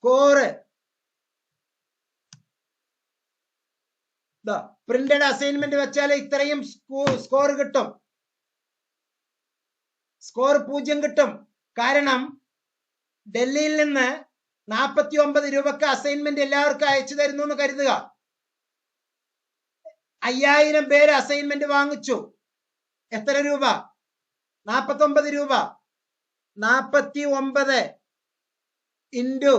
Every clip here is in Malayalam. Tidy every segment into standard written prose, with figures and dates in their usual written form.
സ്കോർ പ്രിന്റഡ് അസൈൻമെന്റ് വെച്ചാൽ ഇത്രയും സ്കോർ കിട്ടും. സ്കോർ 0 കിട്ടും. കാരണം ഡൽഹിയിൽ നിന്ന് 49 രൂപക്ക് അസൈൻമെന്റ് എല്ലാവർക്കും അയച്ചു തരുന്നു എന്ന് കരുതുക. 5000 പേര് അസൈൻമെന്റ് വാങ്ങിച്ചു. എത്ര രൂപ? 49 രൂപ. 49 ഇൻറ്റു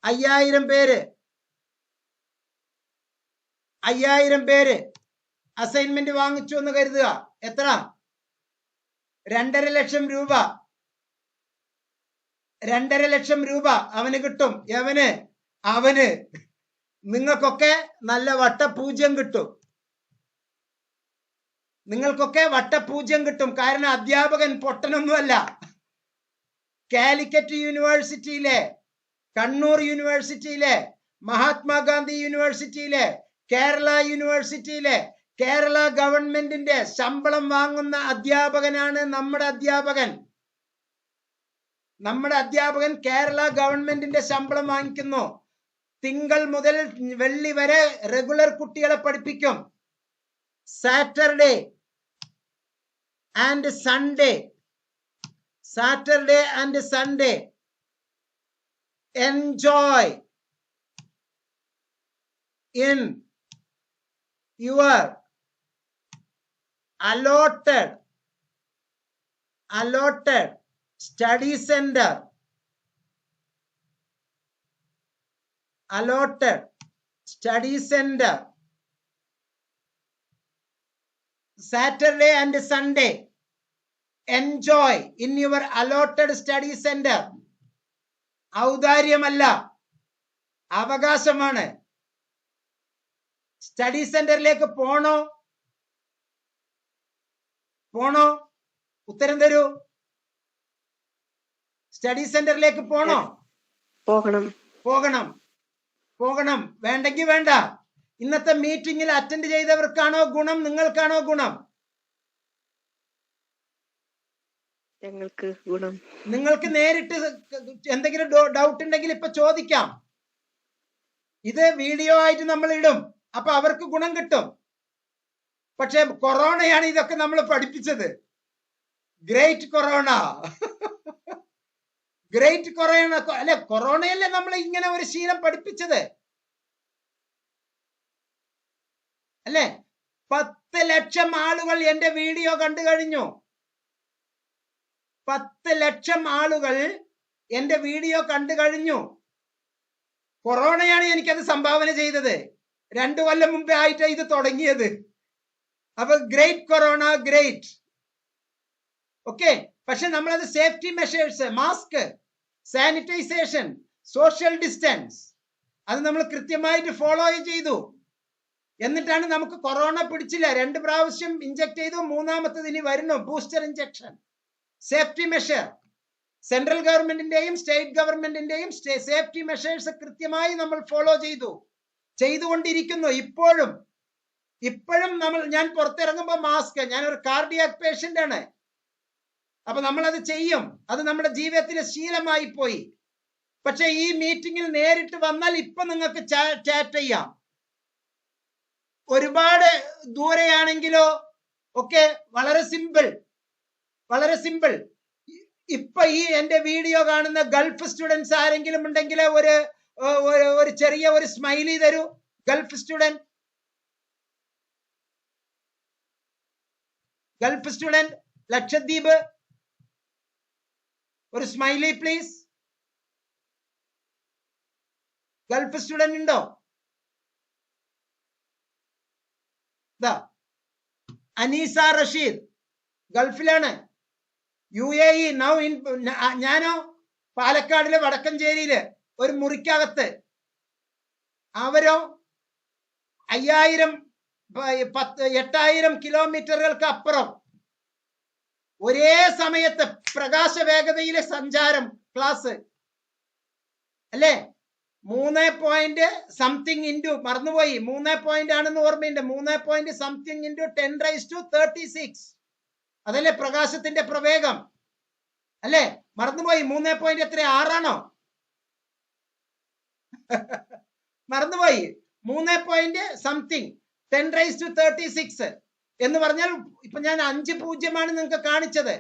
5000 പേര്. 5000 പേര് അസൈൻമെന്റ് വാങ്ങിച്ചു എന്ന് കരുതുക. എത്ര? 2.5 ലക്ഷം രൂപ. 2.5 ലക്ഷം രൂപ അവന് കിട്ടും. അവന് നിങ്ങൾക്കൊക്കെ നല്ല വട്ടപൂജ്യം കിട്ടും. നിങ്ങൾക്കൊക്കെ വട്ടപൂജ്യം കിട്ടും. കാരണം അധ്യാപകൻ പൊട്ടനൊന്നുമല്ല. കാലിക്കറ്റ് യൂണിവേഴ്സിറ്റിയിലെ, കണ്ണൂർ യൂണിവേഴ്സിറ്റിയിലെ, മഹാത്മാഗാന്ധി യൂണിവേഴ്സിറ്റിയിലെ, കേരള യൂണിവേഴ്സിറ്റിയിലെ, കേരള ഗവൺമെന്റിന്റെ ശമ്പളം വാങ്ങുന്ന അധ്യാപകനാണ് നമ്മുടെ അധ്യാപകൻ. നമ്മുടെ അധ്യാപകൻ കേരള ഗവൺമെന്റിന്റെ ശമ്പളം വാങ്ങിക്കുന്നു. തിങ്കൾ മുതൽ വെള്ളി വരെ റെഗുലർ കുട്ടികളെ പഠിപ്പിക്കും. Saturday and Sunday enjoy in your allotted study center. Saturday and Sunday enjoy in your allotted study center. ഔദാര്യമല്ല, അവകാശമാണ്. സ്റ്റഡി സെന്ററിലേക്ക് പോണോ? ഉത്തരം തരൂ. സ്റ്റഡി സെന്ററിലേക്ക് പോണോ? പോകണം. വേണ്ടെങ്കിൽ വേണ്ട. ഇന്നത്തെ മീറ്റിംഗിൽ അറ്റൻഡ് ചെയ്തവർക്കാണോ ഗുണം, നിങ്ങൾക്കാണോ ഗുണം? ഞങ്ങൾക്ക് ഗുണം. നിങ്ങൾക്ക് നേരിട്ട് എന്തെങ്കിലും ഡൗട്ട് ഉണ്ടെങ്കിൽ ഇപ്പൊ ചോദിക്കാം. ഇത് വീഡിയോ ആയിട്ട് നമ്മൾ ഇടും. അപ്പൊ അവർക്ക് ഗുണം കിട്ടും. പക്ഷെ കൊറോണയാണ് ഇതൊക്കെ നമ്മൾ പഠിപ്പിച്ചത്. ഗ്രേറ്റ് കൊറോണ അല്ലെ? കൊറോണയല്ലേ നമ്മൾ ഇങ്ങനെ ഒരു ശീലം പഠിപ്പിച്ചത് അല്ലെ? 10 ലക്ഷം ആളുകൾ എന്റെ വീഡിയോ കണ്ടു കഴിഞ്ഞു. 10 ലക്ഷം ആളുകൾ എന്റെ വീഡിയോ കണ്ടു കഴിഞ്ഞു. കൊറോണയാണ് എനിക്കത് സംഭാവന ചെയ്തത്. 2 കൊല്ലം മുമ്പേ ആയിട്ട് ഇത് തുടങ്ങിയത്. അപ്പൊ ഗ്രേറ്റ് കൊറോണ, ഗ്രേറ്റ്. ഓക്കെ. പക്ഷെ നമ്മളത് safety measures, mask, sanitisation, social distance, അത് നമ്മൾ കൃത്യമായിട്ട് ഫോളോ ചെയ്തു. എന്നിട്ടാണ് നമുക്ക് കൊറോണ പിടിച്ചില്ല. 2 പ്രാവശ്യം ഇഞ്ചക്ട് ചെയ്തു. 3ാമത്തത് ഇനി വരുന്നു, booster injection. Safety measure, central ഗവൺമെന്റിന്റെയും സ്റ്റേറ്റ് ഗവൺമെന്റിന്റെയും സേഫ്റ്റി മെഷേഴ്സ് കൃത്യമായി നമ്മൾ ഫോളോ ചെയ്തുകൊണ്ടിരിക്കുന്നു. ഇപ്പോഴും ഞാൻ പുറത്തിറങ്ങുമ്പോൾ മാസ്ക്. ഞാനൊരു കാർഡിയാക് പേഷ്യന്റ് ആണ്. അപ്പൊ നമ്മളത് ചെയ്യും. അത് നമ്മുടെ ജീവിതത്തിലെ ശീലമായി പോയി. പക്ഷെ ഈ മീറ്റിംഗിൽ നേരിട്ട് വന്നാൽ ഇപ്പൊ നിങ്ങൾക്ക് ചാറ്റ് ചെയ്യാം. ഒരുപാട് ദൂരെയാണെങ്കിലോ ഒക്കെ വളരെ സിമ്പിൾ. ഇപ്പൊ ഈ എന്റെ വീഡിയോ കാണുന്ന ഗൾഫ് സ്റ്റുഡൻസ് ആരെങ്കിലും ഉണ്ടെങ്കിൽ ഒരു ചെറിയ ഒരു സ്മൈലി തരൂ. ഗൾഫ് സ്റ്റുഡന്റ് ലക്ഷദ്വീപ്, ഒരു സ്മൈലി പ്ലീസ്. ഗൾഫ് സ്റ്റുഡന്റ് ഉണ്ടോ? അനീസ റഷീദ് ഗൾഫിലാണ്. UAE now in. ഞാനോ പാലക്കാടിലെ വടക്കഞ്ചേരിയില് ഒരു മുറിക്കകത്ത്. അവരോ 8,000 കിലോമീറ്ററുകൾക്ക് അപ്പുറം ഒരേ സമയത്ത് പ്രകാശ വേഗതയിലെ സഞ്ചാരം ക്ലാസ് അല്ലേ? 3.something ഇൻറ്റു, മറന്നുപോയി, 3 ആണെന്ന് ഓർമ്മയുണ്ട്. 3.something into 10⁻36. അതല്ലേ പ്രകാശത്തിന്റെ പ്രവേഗം അല്ലേ? മറന്നുപോയി. 3 എത്ര? 6 ആണോ? മറന്നുപോയി. 3 10⁻36 എന്ന് പറഞ്ഞാൽ ഇപ്പൊ ഞാൻ 5 പൂജ്യമാണ് നിങ്ങൾക്ക് കാണിച്ചത്.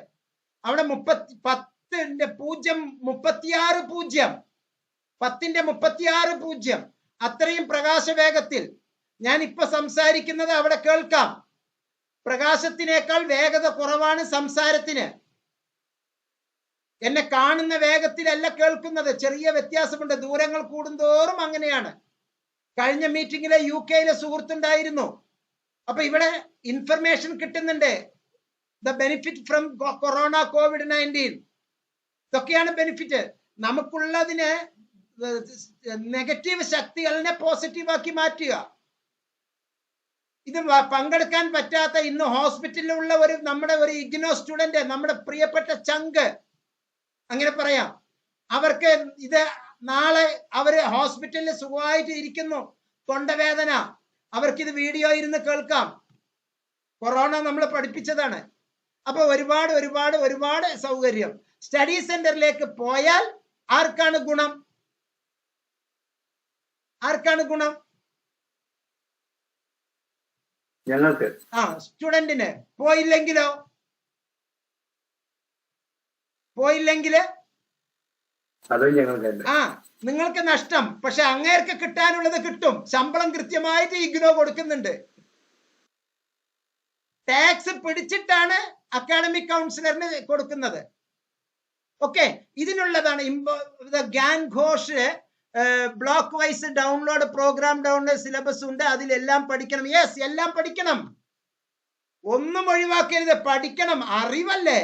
അവിടെ 10ന്റെ 36 പൂജ്യം, 10ന്റെ 36 പൂജ്യം. അത്രയും പ്രകാശ വേഗത്തിൽ ഞാൻ ഇപ്പൊ സംസാരിക്കുന്നത് അവിടെ കേൾക്കാം. പ്രകാശത്തിനേക്കാൾ വേഗത കുറവാണ് സംസാരത്തിന്. എന്നെ കാണുന്ന വേഗത്തിലല്ല കേൾക്കുന്നത്, ചെറിയ വ്യത്യാസമുണ്ട്. ദൂരങ്ങൾ കൂടുന്തോറും അങ്ങനെയാണ്. കഴിഞ്ഞ മീറ്റിംഗിലെ UK സുഹൃത്തുണ്ടായിരുന്നു. അപ്പൊ ഇവിടെ ഇൻഫർമേഷൻ കിട്ടുന്നുണ്ട്. The benefit from corona COVID-19 ഇതൊക്കെയാണ് ബെനിഫിറ്റ്. നമുക്കുള്ളതിനെ നെഗറ്റീവ് ശക്തികളെ പോസിറ്റീവാക്കി മാറ്റുക. ഇത് പങ്കെടുക്കാൻ പറ്റാത്ത ഇന്ന് ഹോസ്പിറ്റലിലുള്ള നമ്മുടെ ഒരു ഇഗ്നോ സ്റ്റുഡന്റ്, നമ്മുടെ പ്രിയപ്പെട്ട ചങ്ക് അങ്ങനെ പറയാം, അവർക്ക് ഇത് നാളെ അവര് ഹോസ്പിറ്റലിൽ സുഖമായിട്ട് ഇരിക്കുന്നു, തൊണ്ടവേദന, അവർക്കിത് വീഡിയോ ഇരുന്ന് കേൾക്കാം. കൊറോണ നമ്മൾ പഠിപ്പിച്ചതാണ്. അപ്പൊ ഒരുപാട് ഒരുപാട് ഒരുപാട് സൗകര്യം. സ്റ്റഡി സെന്ററിലേക്ക് പോയാൽ ആർക്കാണ് ഗുണം? ആർക്കാണ് ഗുണം? ഞങ്ങൾക്ക്. സ്റ്റുഡന്റിന്. പോയില്ലെങ്കിലോ? നിങ്ങൾക്ക് നഷ്ടം. പക്ഷെ അങ്ങേർക്ക് കിട്ടാനുള്ളത് കിട്ടും. ശമ്പളം കൃത്യമായിട്ട് ഇഗ്നോ കൊടുക്കുന്നുണ്ട്. ടാക്സ് പിടിച്ചിട്ടാണ് അക്കാഡമിക് കൗൺസിലറിന് കൊടുക്കുന്നത്. ഓക്കെ, ഇതിനുള്ളതാണ് Gyan Ghosh block wise download, programme download syllabus ഉണ്ട്. അതിലെല്ലാം പഠിക്കണം. യെസ്, എല്ലാം പഠിക്കണം, ഒന്നും ഒഴിവാക്കരുത്. പഠിക്കണം. അറിവല്ലേ?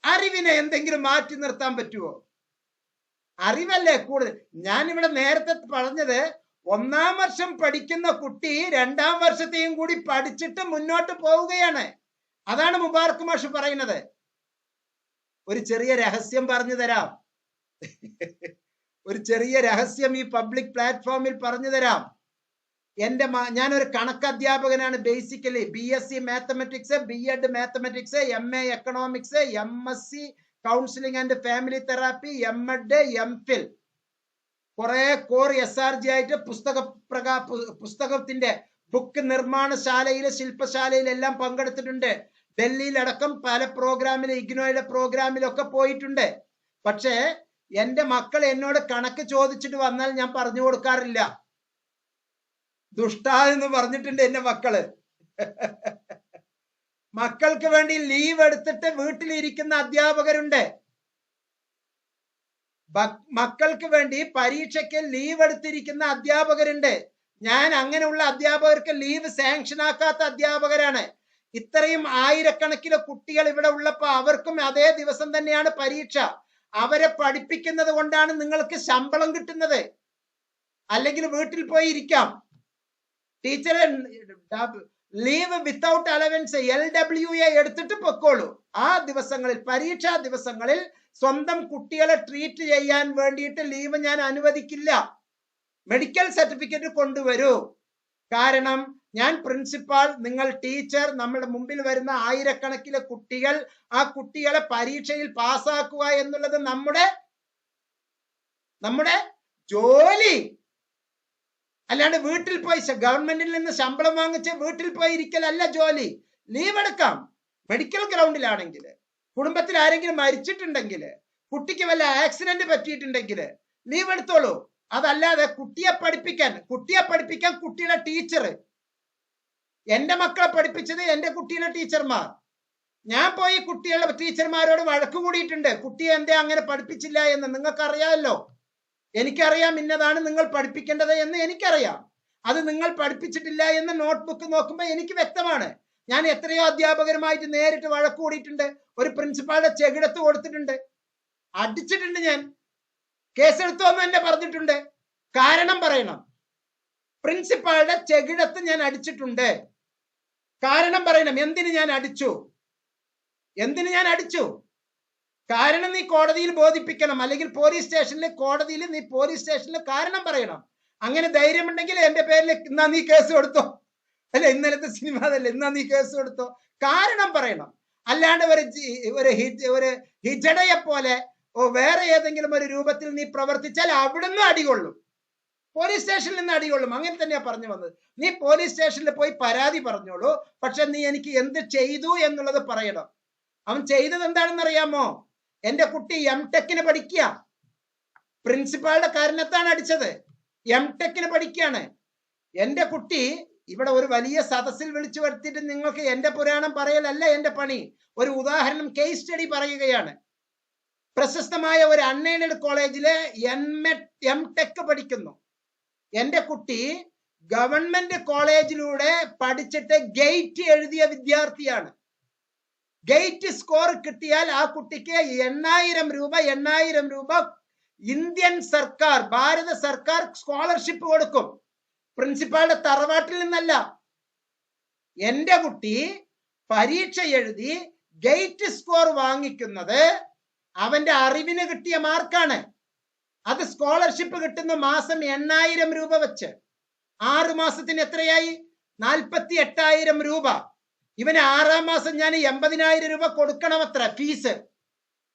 അറിവിനെ എന്തെങ്കിലും മാറ്റി നിർത്താൻ പറ്റുമോ? അറിവല്ലേ കൂടുതൽ. ഞാനിവിടെ നേരത്തെ പറഞ്ഞത്, 1ാം വർഷം പഠിക്കുന്ന കുട്ടി 2ാം വർഷത്തെയും കൂടി പഠിച്ചിട്ട് മുന്നോട്ട് പോവുകയാണ്. അതാണ് മുബാറക് മാഷ് പറയുന്നത്. ഒരു ചെറിയ രഹസ്യം പറഞ്ഞു തരാം. ഒരു ചെറിയ രഹസ്യം ഈ പബ്ലിക് പ്ലാറ്റ്ഫോമിൽ പറഞ്ഞു തരാം. ഞാനൊരു കണക്ക് അധ്യാപകനാണ്. Basically BSc mathematics, BEd mathematics, MA economics, MSc counselling and family therapy, MEd, MPhil, കുറെ കോർ SRG ആയിട്ട് പുസ്തകത്തിന്റെ ബുക്ക് നിർമ്മാണശാലയിലെ ശില്പശാലയിലെല്ലാം പങ്കെടുത്തിട്ടുണ്ട്. ഡൽഹിയിലടക്കം പല പ്രോഗ്രാമിലും, ഇഗ്നോയുടെ പ്രോഗ്രാമിലൊക്കെ പോയിട്ടുണ്ട്. പക്ഷേ എന്റെ മക്കൾ എന്നോട് കണക്ക് ചോദിച്ചിട്ട് വന്നാൽ ഞാൻ പറഞ്ഞു കൊടുക്കാറില്ല. ദുഷ്ട എന്ന് പറഞ്ഞിട്ടുണ്ട് എന്റെ മക്കള്. മക്കൾക്ക് വേണ്ടി ലീവ് എടുത്തിട്ട് വീട്ടിലിരിക്കുന്ന അധ്യാപകരുണ്ട്. മക്കൾക്ക് വേണ്ടി പരീക്ഷയ്ക്ക് ലീവ് എടുത്തിരിക്കുന്ന അധ്യാപകരുണ്ട്. ഞാൻ അങ്ങനെയുള്ള അധ്യാപകർക്ക് ലീവ് സാങ്ഷൻ ആക്കാത്ത അധ്യാപകരാണ്. ഇത്രയും ആയിരക്കണക്കിന് കുട്ടികൾ ഇവിടെ ഉള്ളപ്പോ അവർക്കും അതേ ദിവസം തന്നെയാണ് പരീക്ഷ. അവരെ പഠിപ്പിക്കുന്നത് കൊണ്ടാണ് നിങ്ങൾക്ക് ശമ്പളം കിട്ടുന്നത്. അല്ലെങ്കിൽ വീട്ടിൽ പോയി ഇരിക്കാം. Teacher leave without allowance LWA എടുത്തിട്ട് പൊക്കോളൂ. ആ ദിവസങ്ങളിൽ, പരീക്ഷാ ദിവസങ്ങളിൽ സ്വന്തം കുട്ടികളെ ട്രീറ്റ് ചെയ്യാൻ വേണ്ടിയിട്ട് ലീവ് ഞാൻ അനുവദിക്കില്ല. മെഡിക്കൽ സർട്ടിഫിക്കറ്റ് കൊണ്ടുവരൂ. കാരണം ഞാൻ പ്രിൻസിപ്പാൾ, നിങ്ങൾ ടീച്ചർ, നമ്മുടെ മുമ്പിൽ വരുന്ന ആയിരക്കണക്കിന് കുട്ടികൾ, ആ കുട്ടികളെ പരീക്ഷയിൽ പാസ്സാക്കുക എന്നുള്ളത് നമ്മുടെ ജോലി. അല്ലാണ്ട് വീട്ടിൽ പോയി ഗവൺമെന്റിൽ നിന്ന് ശമ്പളം വാങ്ങിച്ച് വീട്ടിൽ പോയി ഇരിക്കലല്ല ജോലി. ലീവ് എടുക്കാം. മെഡിക്കൽ ഗ്രൗണ്ടിലാണെങ്കിൽ, കുടുംബത്തിൽ ആരെങ്കിലും മരിച്ചിട്ടുണ്ടെങ്കിൽ, കുട്ടിക്ക് വല്ല ആക്സിഡന്റ് പറ്റിയിട്ടുണ്ടെങ്കിൽ ലീവ് എടുത്തോളൂ. അതല്ലാതെ കുട്ടിയെ പഠിപ്പിക്കാൻ കുട്ടിയുടെ ടീച്ചർ, എന്റെ മക്കളെ പഠിപ്പിച്ചത് എന്റെ കുട്ടിയുടെ ടീച്ചർമാർ. ഞാൻ പോയി കുട്ടികളുടെ ടീച്ചർമാരോട് വഴക്ക് കൂടിയിട്ടുണ്ട്. കുട്ടിയെ എന്തേ അങ്ങനെ പഠിപ്പിച്ചില്ല എന്ന്. നിങ്ങൾക്കറിയാമല്ലോ. എനിക്കറിയാം ഇന്നതാണ് നിങ്ങൾ പഠിപ്പിക്കേണ്ടത് എന്ന് എനിക്കറിയാം. അത് നിങ്ങൾ പഠിപ്പിച്ചിട്ടില്ല എന്ന് നോട്ട്ബുക്ക് നോക്കുമ്പോൾ എനിക്ക് വ്യക്തമാണ്. ഞാൻ എത്രയോ അധ്യാപകരുമായിട്ട് നേരിട്ട് വഴക്ക് കൂടിയിട്ടുണ്ട്. ഒരു പ്രിൻസിപ്പാളുടെ ചെകിടത്ത് കൊടുത്തിട്ടുണ്ട്, അടിച്ചിട്ടുണ്ട്. ഞാൻ കേസെടുത്തോന്ന് എന്നെ പറഞ്ഞിട്ടുണ്ട്. കാരണം പറയണം. പ്രിൻസിപ്പാളുടെ ചെകിടത്ത് ഞാൻ അടിച്ചിട്ടുണ്ട്. കാരണം പറയണം. എന്തിന് ഞാൻ അടിച്ചു? കാരണം നീ കോടതിയിൽ ബോധിപ്പിക്കണം. അല്ലെങ്കിൽ പോലീസ് സ്റ്റേഷനിൽ കാരണം പറയണം. അങ്ങനെ ധൈര്യമുണ്ടെങ്കിൽ എന്റെ പേരിൽ ഇന്നാ നീ കേസ് കൊടുത്തോ, അല്ലെ ഇന്നലത്തെ സിനിമ അതല്ലേ, ഇന്നാ നീ കേസ് കൊടുത്തോ. കാരണം പറയണം. അല്ലാണ്ട് ഒരു ഹിജടയെ പോലെ വേറെ ഏതെങ്കിലും ഒരു രൂപത്തിൽ നീ പ്രവർത്തിച്ചാൽ അവിടുന്ന് അടികൊള്ളും. പോലീസ് സ്റ്റേഷനിൽ നിന്ന് അടികൊള്ളും. അങ്ങനെ തന്നെയാ പറഞ്ഞു വന്നത്. നീ പോലീസ് സ്റ്റേഷനിൽ പോയി പരാതി പറഞ്ഞോളൂ, പക്ഷെ നീ എനിക്ക് എന്ത് ചെയ്തു എന്നുള്ളത് പറയണം. അവൻ ചെയ്തത് എന്താണെന്ന് അറിയാമോ? എന്റെ കുട്ടി എംടെക്കിന് പഠിക്കുക, പ്രിൻസിപ്പാളുടെ കാരണത്താണ് അടിച്ചത്. എംടെക്കിന് പഠിക്കുകയാണ് എന്റെ കുട്ടി. ഇവിടെ ഒരു വലിയ സദസ്സിൽ വിളിച്ചു വരുത്തിയിട്ട് നിങ്ങൾക്ക് എന്റെ പുരാണം പറയലല്ല എന്റെ പണി. ഒരു ഉദാഹരണം, കേസ് സ്റ്റഡി പറയുകയാണ്. പ്രശസ്തമായ ഒരു അൺഎയ്ഡഡ് കോളേജിലെ എംടെക് പഠിക്കുന്നു എന്റെ കുട്ടി. ഗവൺമെന്റ് കോളേജിലൂടെ പഠിച്ചിട്ട് ഗേറ്റ് എഴുതിയ വിദ്യാർത്ഥിയാണ്. ഗേറ്റ് സ്കോർ കിട്ടിയാൽ ആ കുട്ടിക്ക് 8,000 രൂപ ഇന്ത്യൻ സർക്കാർ, ഭാരത സർക്കാർ സ്കോളർഷിപ്പ് കൊടുക്കും. പ്രിൻസിപ്പാളുടെ തറവാട്ടിൽ നിന്നല്ല. എന്റെ കുട്ടി പരീക്ഷ എഴുതി ഗേറ്റ് സ്കോർ വാങ്ങിക്കുന്നത് അവന്റെ അറിവിന് കിട്ടിയ മാർക്കാണ്. അത് സ്കോളർഷിപ്പ് കിട്ടുന്ന മാസം 8,000 രൂപ വെച്ച്. 6 മാസത്തിന് എത്രയായി? 48,000 രൂപ. ഇവന് 6-ാം മാസം ഞാൻ 80,000 രൂപ കൊടുക്കണം അത്ര ഫീസ്.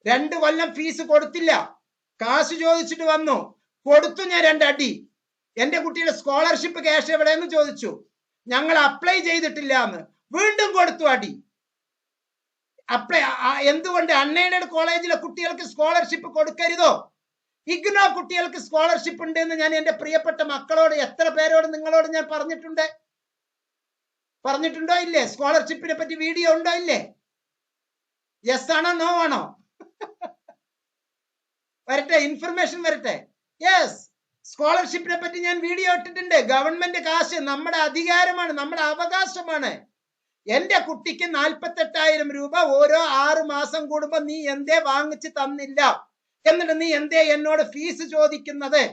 2 കൊല്ലം ഫീസ് കൊടുത്തില്ല. കാശ് ചോദിച്ചിട്ട് വന്നു, കൊടുത്തു ഞാൻ 2 അടി. എന്റെ കുട്ടിയുടെ സ്കോളർഷിപ്പ് ക്യാഷ് എവിടെയെന്ന് ചോദിച്ചു. ഞങ്ങൾ അപ്ലൈ ചെയ്തിട്ടില്ല എന്ന്. വീണ്ടും കൊടുത്തു അടി. എന്തുകൊണ്ട് അൺഎയ്ഡഡ് കോളേജിലെ കുട്ടികൾക്ക് സ്കോളർഷിപ്പ് കൊടുക്കരുതോ? ഇഗ്നോ കുട്ടികൾക്ക് സ്കോളർഷിപ്പ് ഉണ്ട് എന്ന് ഞാൻ എന്റെ പ്രിയപ്പെട്ട മക്കളോട്, എത്ര പേരോട് നിങ്ങളോട് ഞാൻ പറഞ്ഞിട്ടുണ്ടോ ഇല്ലേ? സ്കോളർഷിപ്പിനെ പറ്റി വീഡിയോ ഉണ്ടോ ഇല്ലേ? യെസ് ആണോ നോ ആണോ? വരട്ടെ, ഇൻഫർമേഷൻ വരട്ടെ. യെസ്, സ്കോളർഷിപ്പിനെ പറ്റി ഞാൻ വീഡിയോ ഇട്ടിട്ടുണ്ട്. ഗവൺമെന്റ് കാശ് നമ്മുടെ അധികാരമാണ്, നമ്മുടെ അവകാശമാണ്. എന്റെ കുട്ടിക്ക് 48,000 രൂപ ഓരോ 6 മാസം കൂടുമ്പോ നീ എന്തേ വാങ്ങിച്ചു തന്നില്ല? എന്നിട്ട് നീ എന്തേ എന്നോട് ഫീസ് ചോദിക്കുന്നത്?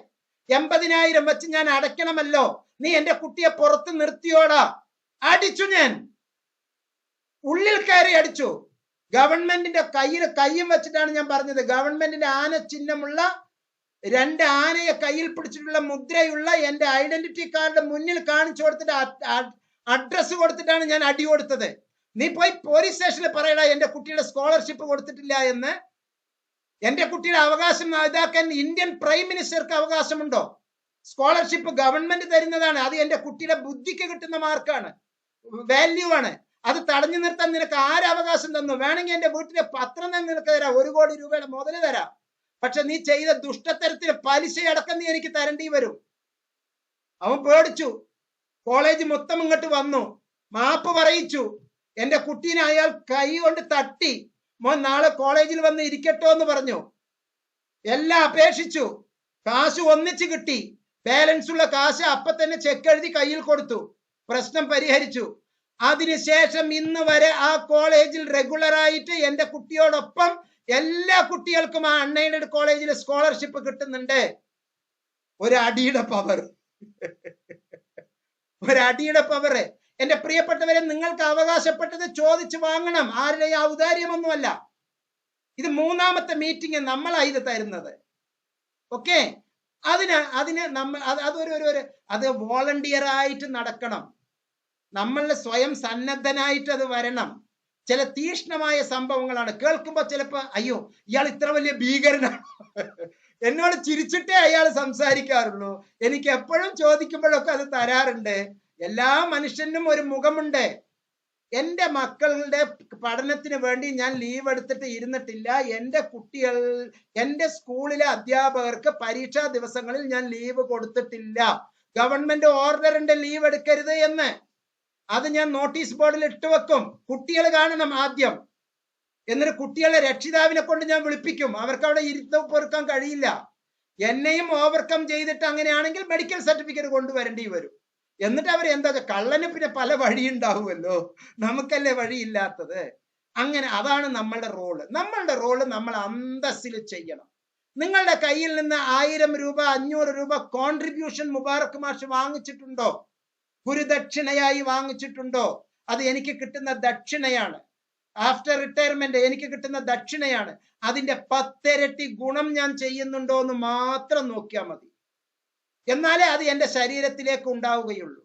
80,000 വെച്ച് ഞാൻ അടയ്ക്കണമല്ലോ. നീ എന്റെ കുട്ടിയെ പുറത്ത് നിർത്തിയോടാ? അടിച്ചു ഞാൻ, ഉള്ളിൽ കയറി അടിച്ചു. ഗവൺമെന്റിന്റെ കയ്യും വെച്ചിട്ടാണ് ഞാൻ പറഞ്ഞത്. ഗവൺമെന്റിന്റെ ആന ചിഹ്നമുള്ള 2 ആനയെ കയ്യിൽ പിടിച്ചിട്ടുള്ള മുദ്രയുള്ള എന്റെ ഐഡന്റിറ്റി കാർഡ് മുന്നിൽ കാണിച്ചു കൊടുത്തിട്ട് അഡ്രസ് കൊടുത്തിട്ടാണ് ഞാൻ അടി കൊടുത്തത്. നീ പോയി പോലീസ് സ്റ്റേഷനിൽ പറയടാ എന്റെ കുട്ടിയുടെ സ്കോളർഷിപ്പ് കൊടുത്തിട്ടില്ല എന്ന്. എന്റെ കുട്ടിയുടെ അവകാശം ഇതാക്കാൻ ഇന്ത്യൻ പ്രൈം മിനിസ്റ്റർക്ക് അവകാശമുണ്ടോ? സ്കോളർഷിപ്പ് ഗവൺമെന്റ് തരുന്നതാണ്. അത് എന്റെ കുട്ടിയുടെ ബുദ്ധിക്ക് കിട്ടുന്ന മാർക്കാണ്, വാല്യൂ ആണ്. അത് തടഞ്ഞു നിർത്താൻ നിനക്ക് ആരവകാശം തന്നു? വേണമെങ്കിൽ എന്റെ വീട്ടിലെ പത്രം ഞാൻ നിനക്ക് തരാം, 1 കോടി രൂപയുടെ മുതല് തരാം. പക്ഷെ നീ ചെയ്ത ദുഷ്ടത്തരത്തിന് പലിശയടക്കം നീ എനിക്ക് തരേണ്ടി വരും. അവൻ പേടിച്ചു. കോളേജ് മൊത്തം ഇങ്ങോട്ട് വന്നു, മാപ്പ് പറയിച്ചു. എന്റെ കുട്ടീനെ അയാൾ കൈ കൊണ്ട് തട്ടി, മോൻ നാളെ കോളേജിൽ വന്ന് ഇരിക്കട്ടോ എന്ന് പറഞ്ഞു. എല്ലാം അപേക്ഷിച്ചു. കാശ് ഒന്നിച്ച് കിട്ടി. ബാലൻസ് ഉള്ള കാശ് അപ്പൊ തന്നെ ചെക്ക് എഴുതി കയ്യിൽ കൊടുത്തു. പ്രശ്നം പരിഹരിച്ചു. അതിനുശേഷം ഇന്ന് വരെ ആ കോളേജിൽ റെഗുലറായിട്ട് എന്റെ കുട്ടിയോടൊപ്പം എല്ലാ കുട്ടികൾക്കും ആ അൺഎയ്ഡഡ് കോളേജിൽ സ്കോളർഷിപ്പ് കിട്ടുന്നുണ്ട്. ഒരു അടിയുടെ പവർ, ഒരടിയുടെ പവർ. എന്റെ പ്രിയപ്പെട്ടവരെ, നിങ്ങൾക്ക് അവകാശപ്പെട്ടത് ചോദിച്ചു വാങ്ങണം. ആരുടെ ഔദാര്യമൊന്നുമല്ല. ഇത് 3ാമത്തെ മീറ്റിംഗ് നമ്മളാണ് ഇത് തരുന്നത്. ഓക്കെ, അതിന് നമ്മൾ അത് വോളണ്ടിയർ ആയിട്ട് നടക്കണം. നമ്മളുടെ സ്വയം സന്നദ്ധനായിട്ട് അത് വരണം. ചില തീഷ്ണമായ സംഭവങ്ങളാണ് കേൾക്കുമ്പോ ചിലപ്പോ അയ്യോ ഇയാൾ ഇത്ര വലിയ ഭീകരനാണ്. എന്നോട് ചിരിച്ചിട്ടേ അയാൾ സംസാരിക്കാറുള്ളൂ. എനിക്ക് എപ്പോഴും ചോദിക്കുമ്പോഴൊക്കെ അത് തരാറുണ്ട്. എല്ലാ മനുഷ്യനും ഒരു മുഖമുണ്ട്. എന്റെ മക്കളുടെ പഠനത്തിന് വേണ്ടി ഞാൻ ലീവ് എടുത്തിട്ട് ഇരുന്നിട്ടില്ല. എന്റെ സ്കൂളിലെ അധ്യാപകർക്ക് പരീക്ഷാ ദിവസങ്ങളിൽ ഞാൻ ലീവ് കൊടുത്തിട്ടില്ല. ഗവൺമെന്റ് ഓർഡർ ഉണ്ട് ലീവ് എടുക്കരുത് എന്ന്. അത് ഞാൻ നോട്ടീസ് ബോർഡിൽ ഇട്ടുവെക്കും. കുട്ടികൾ കാണണം ആദ്യം. എന്നിട്ട് കുട്ടികളെ രക്ഷിതാവിനെ കൊണ്ട് ഞാൻ വിളിപ്പിക്കും. അവർക്ക് അവിടെ ഇരുത്തം പൊറുക്കാൻ കഴിയില്ല. എന്നെയും ഓവർകം ചെയ്തിട്ട് അങ്ങനെയാണെങ്കിൽ മെഡിക്കൽ സർട്ടിഫിക്കറ്റ് കൊണ്ടുവരേണ്ടി വരും. എന്നിട്ട് അവർ എന്താ, കള്ളന് പിന്നെ പല വഴിയുണ്ടാവുമല്ലോ, നമുക്കല്ലേ വഴിയില്ലാത്തത്. അങ്ങനെ അതാണ് നമ്മളുടെ റോള്. നമ്മൾ അന്തസ്സിൽ ചെയ്യണം. നിങ്ങളുടെ കയ്യിൽ നിന്ന് 1000 രൂപ 500 രൂപ കോൺട്രിബ്യൂഷൻ മുബാറക് മാഷ് വാങ്ങിച്ചിട്ടുണ്ടോ? ഗുരുദക്ഷിണയായി വാങ്ങിച്ചിട്ടുണ്ടോ? അത് എനിക്ക് കിട്ടുന്ന ദക്ഷിണയാണ്. ആഫ്റ്റർ റിട്ടയർമെന്റ് എനിക്ക് കിട്ടുന്ന ദക്ഷിണയാണ്. അതിന്റെ 10 ഇരട്ടി ഗുണം ഞാൻ ചെയ്യുന്നുണ്ടോ എന്ന് മാത്രം നോക്കിയാൽ മതി. എന്നാലേ അത് എന്റെ ശരീരത്തിലേക്ക് ഉണ്ടാവുകയുള്ളൂ.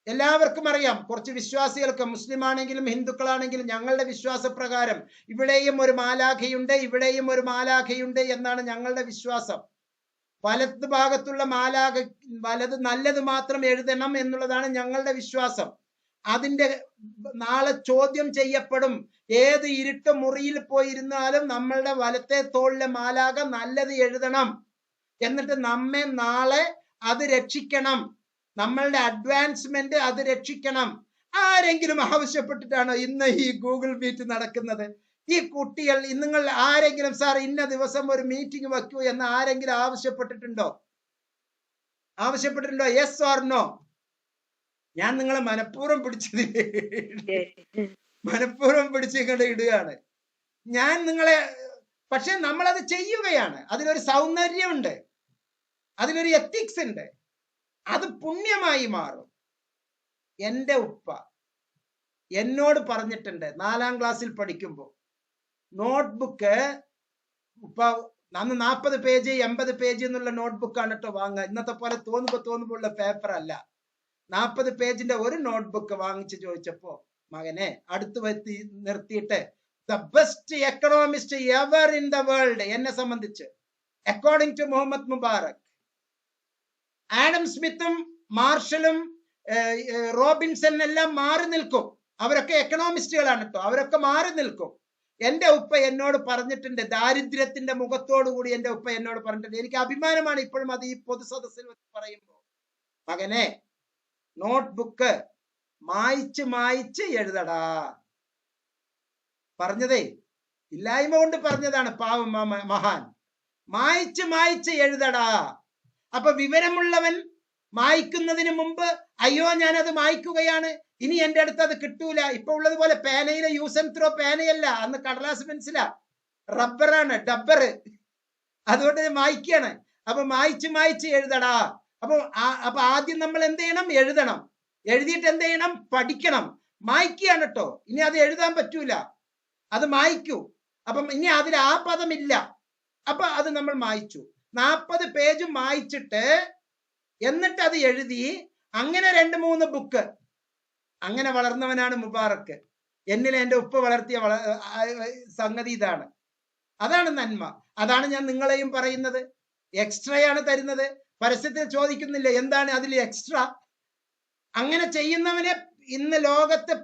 എല്ലാവർക്കും അറിയാം, കുറച്ച് വിശ്വാസികൾക്ക്, മുസ്ലിം ആണെങ്കിലും ഹിന്ദുക്കളാണെങ്കിലും, ഞങ്ങളുടെ വിശ്വാസപ്രകാരം ഇവിടെയും ഒരു മാലാഖയുണ്ട്, ഇവിടെയും ഒരു മാലാഖയുണ്ട് എന്നാണ് ഞങ്ങളുടെ വിശ്വാസം. വലത് ഭാഗത്തുള്ള മാലാക നല്ലത് മാത്രം എഴുതണം എന്നുള്ളതാണ് ഞങ്ങളുടെ വിശ്വാസം. അതിന്റെ നാളെ ചോദ്യം ചെയ്യപ്പെടും. ഏത് ഇരുട്ട് മുറിയിൽ പോയിരുന്നാലും നമ്മളുടെ വലത്തെ തോളിലെ മാലാക നല്ലത് എഴുതണം. എന്നിട്ട് നമ്മെ നാളെ അത് രക്ഷിക്കണം. നമ്മളുടെ അഡ്വാൻസ്മെന്റ് അത് രക്ഷിക്കണം. ആരെങ്കിലും ആവശ്യപ്പെട്ടിട്ടാണോ ഇന്ന് ഈ ഗൂഗിൾ മീറ്റ് നടക്കുന്നത്? ഈ കുട്ടികൾ നിങ്ങൾ ആരെങ്കിലും സാർ ഇന്ന ദിവസം ഒരു മീറ്റിംഗ് വെക്കൂ എന്ന് ആരെങ്കിലും ആവശ്യപ്പെട്ടിട്ടുണ്ടോ? Yes or no? ഞാൻ നിങ്ങളെ മനഃപൂർവ്വം പിടിച്ചിങ്ങോട്ട് ഇടുകയാണ് ഞാൻ നിങ്ങളെ. പക്ഷെ നമ്മളത് ചെയ്യുകയാണ്. അതിലൊരു സൗന്ദര്യമുണ്ട്, അതിലൊരു എത്തിക്സ് ഉണ്ട്. അത് പുണ്യമായി മാറും. എൻ്റെ ഉപ്പ എന്നോട് പറഞ്ഞിട്ടുണ്ട് 4ാം ക്ലാസ്സിൽ പഠിക്കുമ്പോൾ, നോട്ട്ബുക്ക് ഇപ്പൊ അന്ന് 40 പേജ് 80 പേജ് എന്നുള്ള നോട്ട്ബുക്കാണ് കേട്ടോ വാങ്ങുക. ഇന്നത്തെ പോലെ തോന്നുമ്പോ ഉള്ള പേപ്പർ അല്ല. 40 പേജിന്റെ ഒരു നോട്ട്ബുക്ക് വാങ്ങിച്ച് ചോദിച്ചപ്പോ മകനെ അടുത്ത് വരുത്തി നിർത്തിയിട്ട് the best economist ever in the world എന്നെ സംബന്ധിച്ച് according to Muhammad Mubarak, Adam സ്മിത്തും മാർഷലും റോബിൻസൺ എല്ലാം മാറി നിൽക്കും. അവരൊക്കെ എക്കണോമിസ്റ്റുകളാണ് കേട്ടോ. അവരൊക്കെ മാറി നിൽക്കും. എന്റെ ഉപ്പ എന്നോട് പറഞ്ഞിട്ടുണ്ട്, ദാരിദ്ര്യത്തിന്റെ മുഖത്തോടു കൂടി എന്റെ ഉപ്പ എന്നോട് പറഞ്ഞിട്ടുണ്ട്. എനിക്ക് അഭിമാനമാണ് ഇപ്പോഴും അത് ഈ പൊതുസദസ്സിൽ പറയുമ്പോ. മകനെ, നോട്ട്ബുക്ക് മായ്ച്ച് എഴുതടാ. പറഞ്ഞതേ ഇല്ലായ്മ കൊണ്ട് പറഞ്ഞതാണ് പാവം മഹാൻ. മായ്ച്ച് എഴുതടാ. അപ്പൊ വിവരമുള്ളവൻ മായ്ക്കുന്നതിന് മുമ്പ് അയ്യോ ഞാനത് മായ്ക്കുകയാണ്, ഇനി എന്റെ അടുത്ത് അത് കിട്ടൂല. ഇപ്പൊ ഉള്ളതുപോലെ പേനയിലെ യൂസ് ആൻഡ് ത്രോ പേനയല്ല, അന്ന് കടലാസ് പെൻസിലാ, റബ്ബറാണ്, ഡബ്ബർ. അതുകൊണ്ട് മായ്ക്കാണ്. അപ്പൊ മായ്ച്ച് എഴുതടാ. അപ്പൊ ആദ്യം നമ്മൾ എന്ത് ചെയ്യണം? എഴുതണം. എഴുതിയിട്ട് എന്ത് ചെയ്യണം? പഠിക്കണം. മായ്ക്കുകയാണ് കേട്ടോ. ഇനി അത് എഴുതാൻ പറ്റൂല, അത് മായ്ക്കൂ. അപ്പം ഇനി അതിൽ ആ പദമില്ല. അപ്പൊ അത് നമ്മൾ മായ്ച്ചു. 40 പേജ് മായ്ച്ചിട്ട് എന്നിട്ട് അത് എഴുതി. അങ്ങനെ 2-3 ബുക്ക്. അങ്ങനെ വളർന്നവനാണ് മുബാറക്ക്. എന്നിലെ എൻ്റെ ഉപ്പ വളർത്തിയ സംഗതി ഇതാണ്. അതാണ് നന്മ. അതാണ് ഞാൻ നിങ്ങളെയും പറയുന്നത്. എക്സ്ട്രയാണ് തരുന്നത്. പരസ്യത്തിൽ ചോദിക്കുന്നില്ല എന്താണ് അതിൽ എക്സ്ട്രാ. അങ്ങനെ ചെയ്യുന്നവനെ ഇന്ന് ലോകത്തെ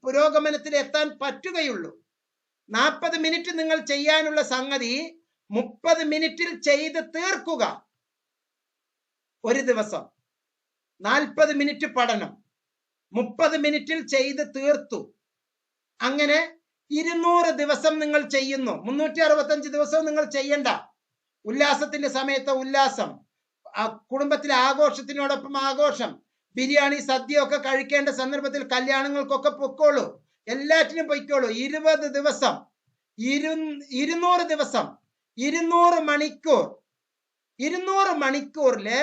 പുരോഗമനത്തിൽ എത്താൻ പറ്റുകയുള്ളൂ. 40 മിനിറ്റ് നിങ്ങൾ ചെയ്യാനുള്ള സംഗതി 30 മിനിറ്റിൽ ചെയ്ത് തീർക്കുക. ഒരു ദിവസം 40 മിനിറ്റ് പഠനം 30 മിനിറ്റിൽ ചെയ്ത് തീർത്തു. അങ്ങനെ 200 ദിവസം നിങ്ങൾ ചെയ്യുന്നു. 365 ദിവസവും നിങ്ങൾ ചെയ്യണ്ട. ഉല്ലാസത്തിന്റെ സമയത്ത് ഉല്ലാസം, കുടുംബത്തിലെ ആഘോഷത്തിനോടൊപ്പം ആഘോഷം, ബിരിയാണി സദ്യ ഒക്കെ കഴിക്കേണ്ട സന്ദർഭത്തിൽ കല്യാണങ്ങൾക്കൊക്കെ പൊക്കോളൂ, എല്ലാറ്റിനും പൊയ്ക്കോളൂ. 20 ദിവസം 200 ദിവസം 200 മണിക്കൂർ. 200 മണിക്കൂറില്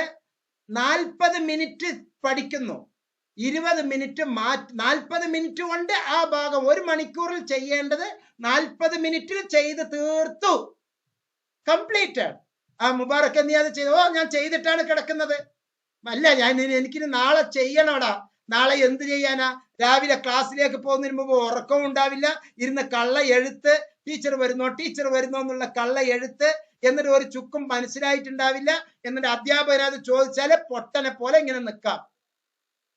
40 മിനിറ്റ് പഠിക്കുന്നു. 20 മിനിറ്റ് 40 മിനിറ്റ് കൊണ്ട് ആ ഭാഗം 1 മണിക്കൂറിൽ ചെയ്യേണ്ടത് 40 മിനിറ്റിൽ ചെയ്ത് തീർത്തു. കംപ്ലീറ്റഡ്. ആ മുബാറക്ക് നീ അത് ചെയ്തു? ഞാൻ ചെയ്തിട്ടാണ് കിടക്കുന്നത്. അല്ല, എനിക്കിനി നാളെ ചെയ്യണോടാ. നാളെ എന്ത് ചെയ്യാനാ? രാവിലെ ക്ലാസ്സിലേക്ക് പോകുന്നതിന് മുമ്പ് ഉറക്കവും ഉണ്ടാവില്ല. ഇരുന്ന് കള്ള എഴുത്ത്, ടീച്ചർ വരുന്നോ എന്നുള്ള കള്ള എഴുത്ത്. എന്നിട്ട് ഒരു ചുക്കും മനസ്സിലായിട്ടുണ്ടാവില്ല. എന്നിട്ട് അധ്യാപകൻ അത് ചോദിച്ചാല് പൊട്ടനെ പോലെ ഇങ്ങനെ നിൽക്കാം.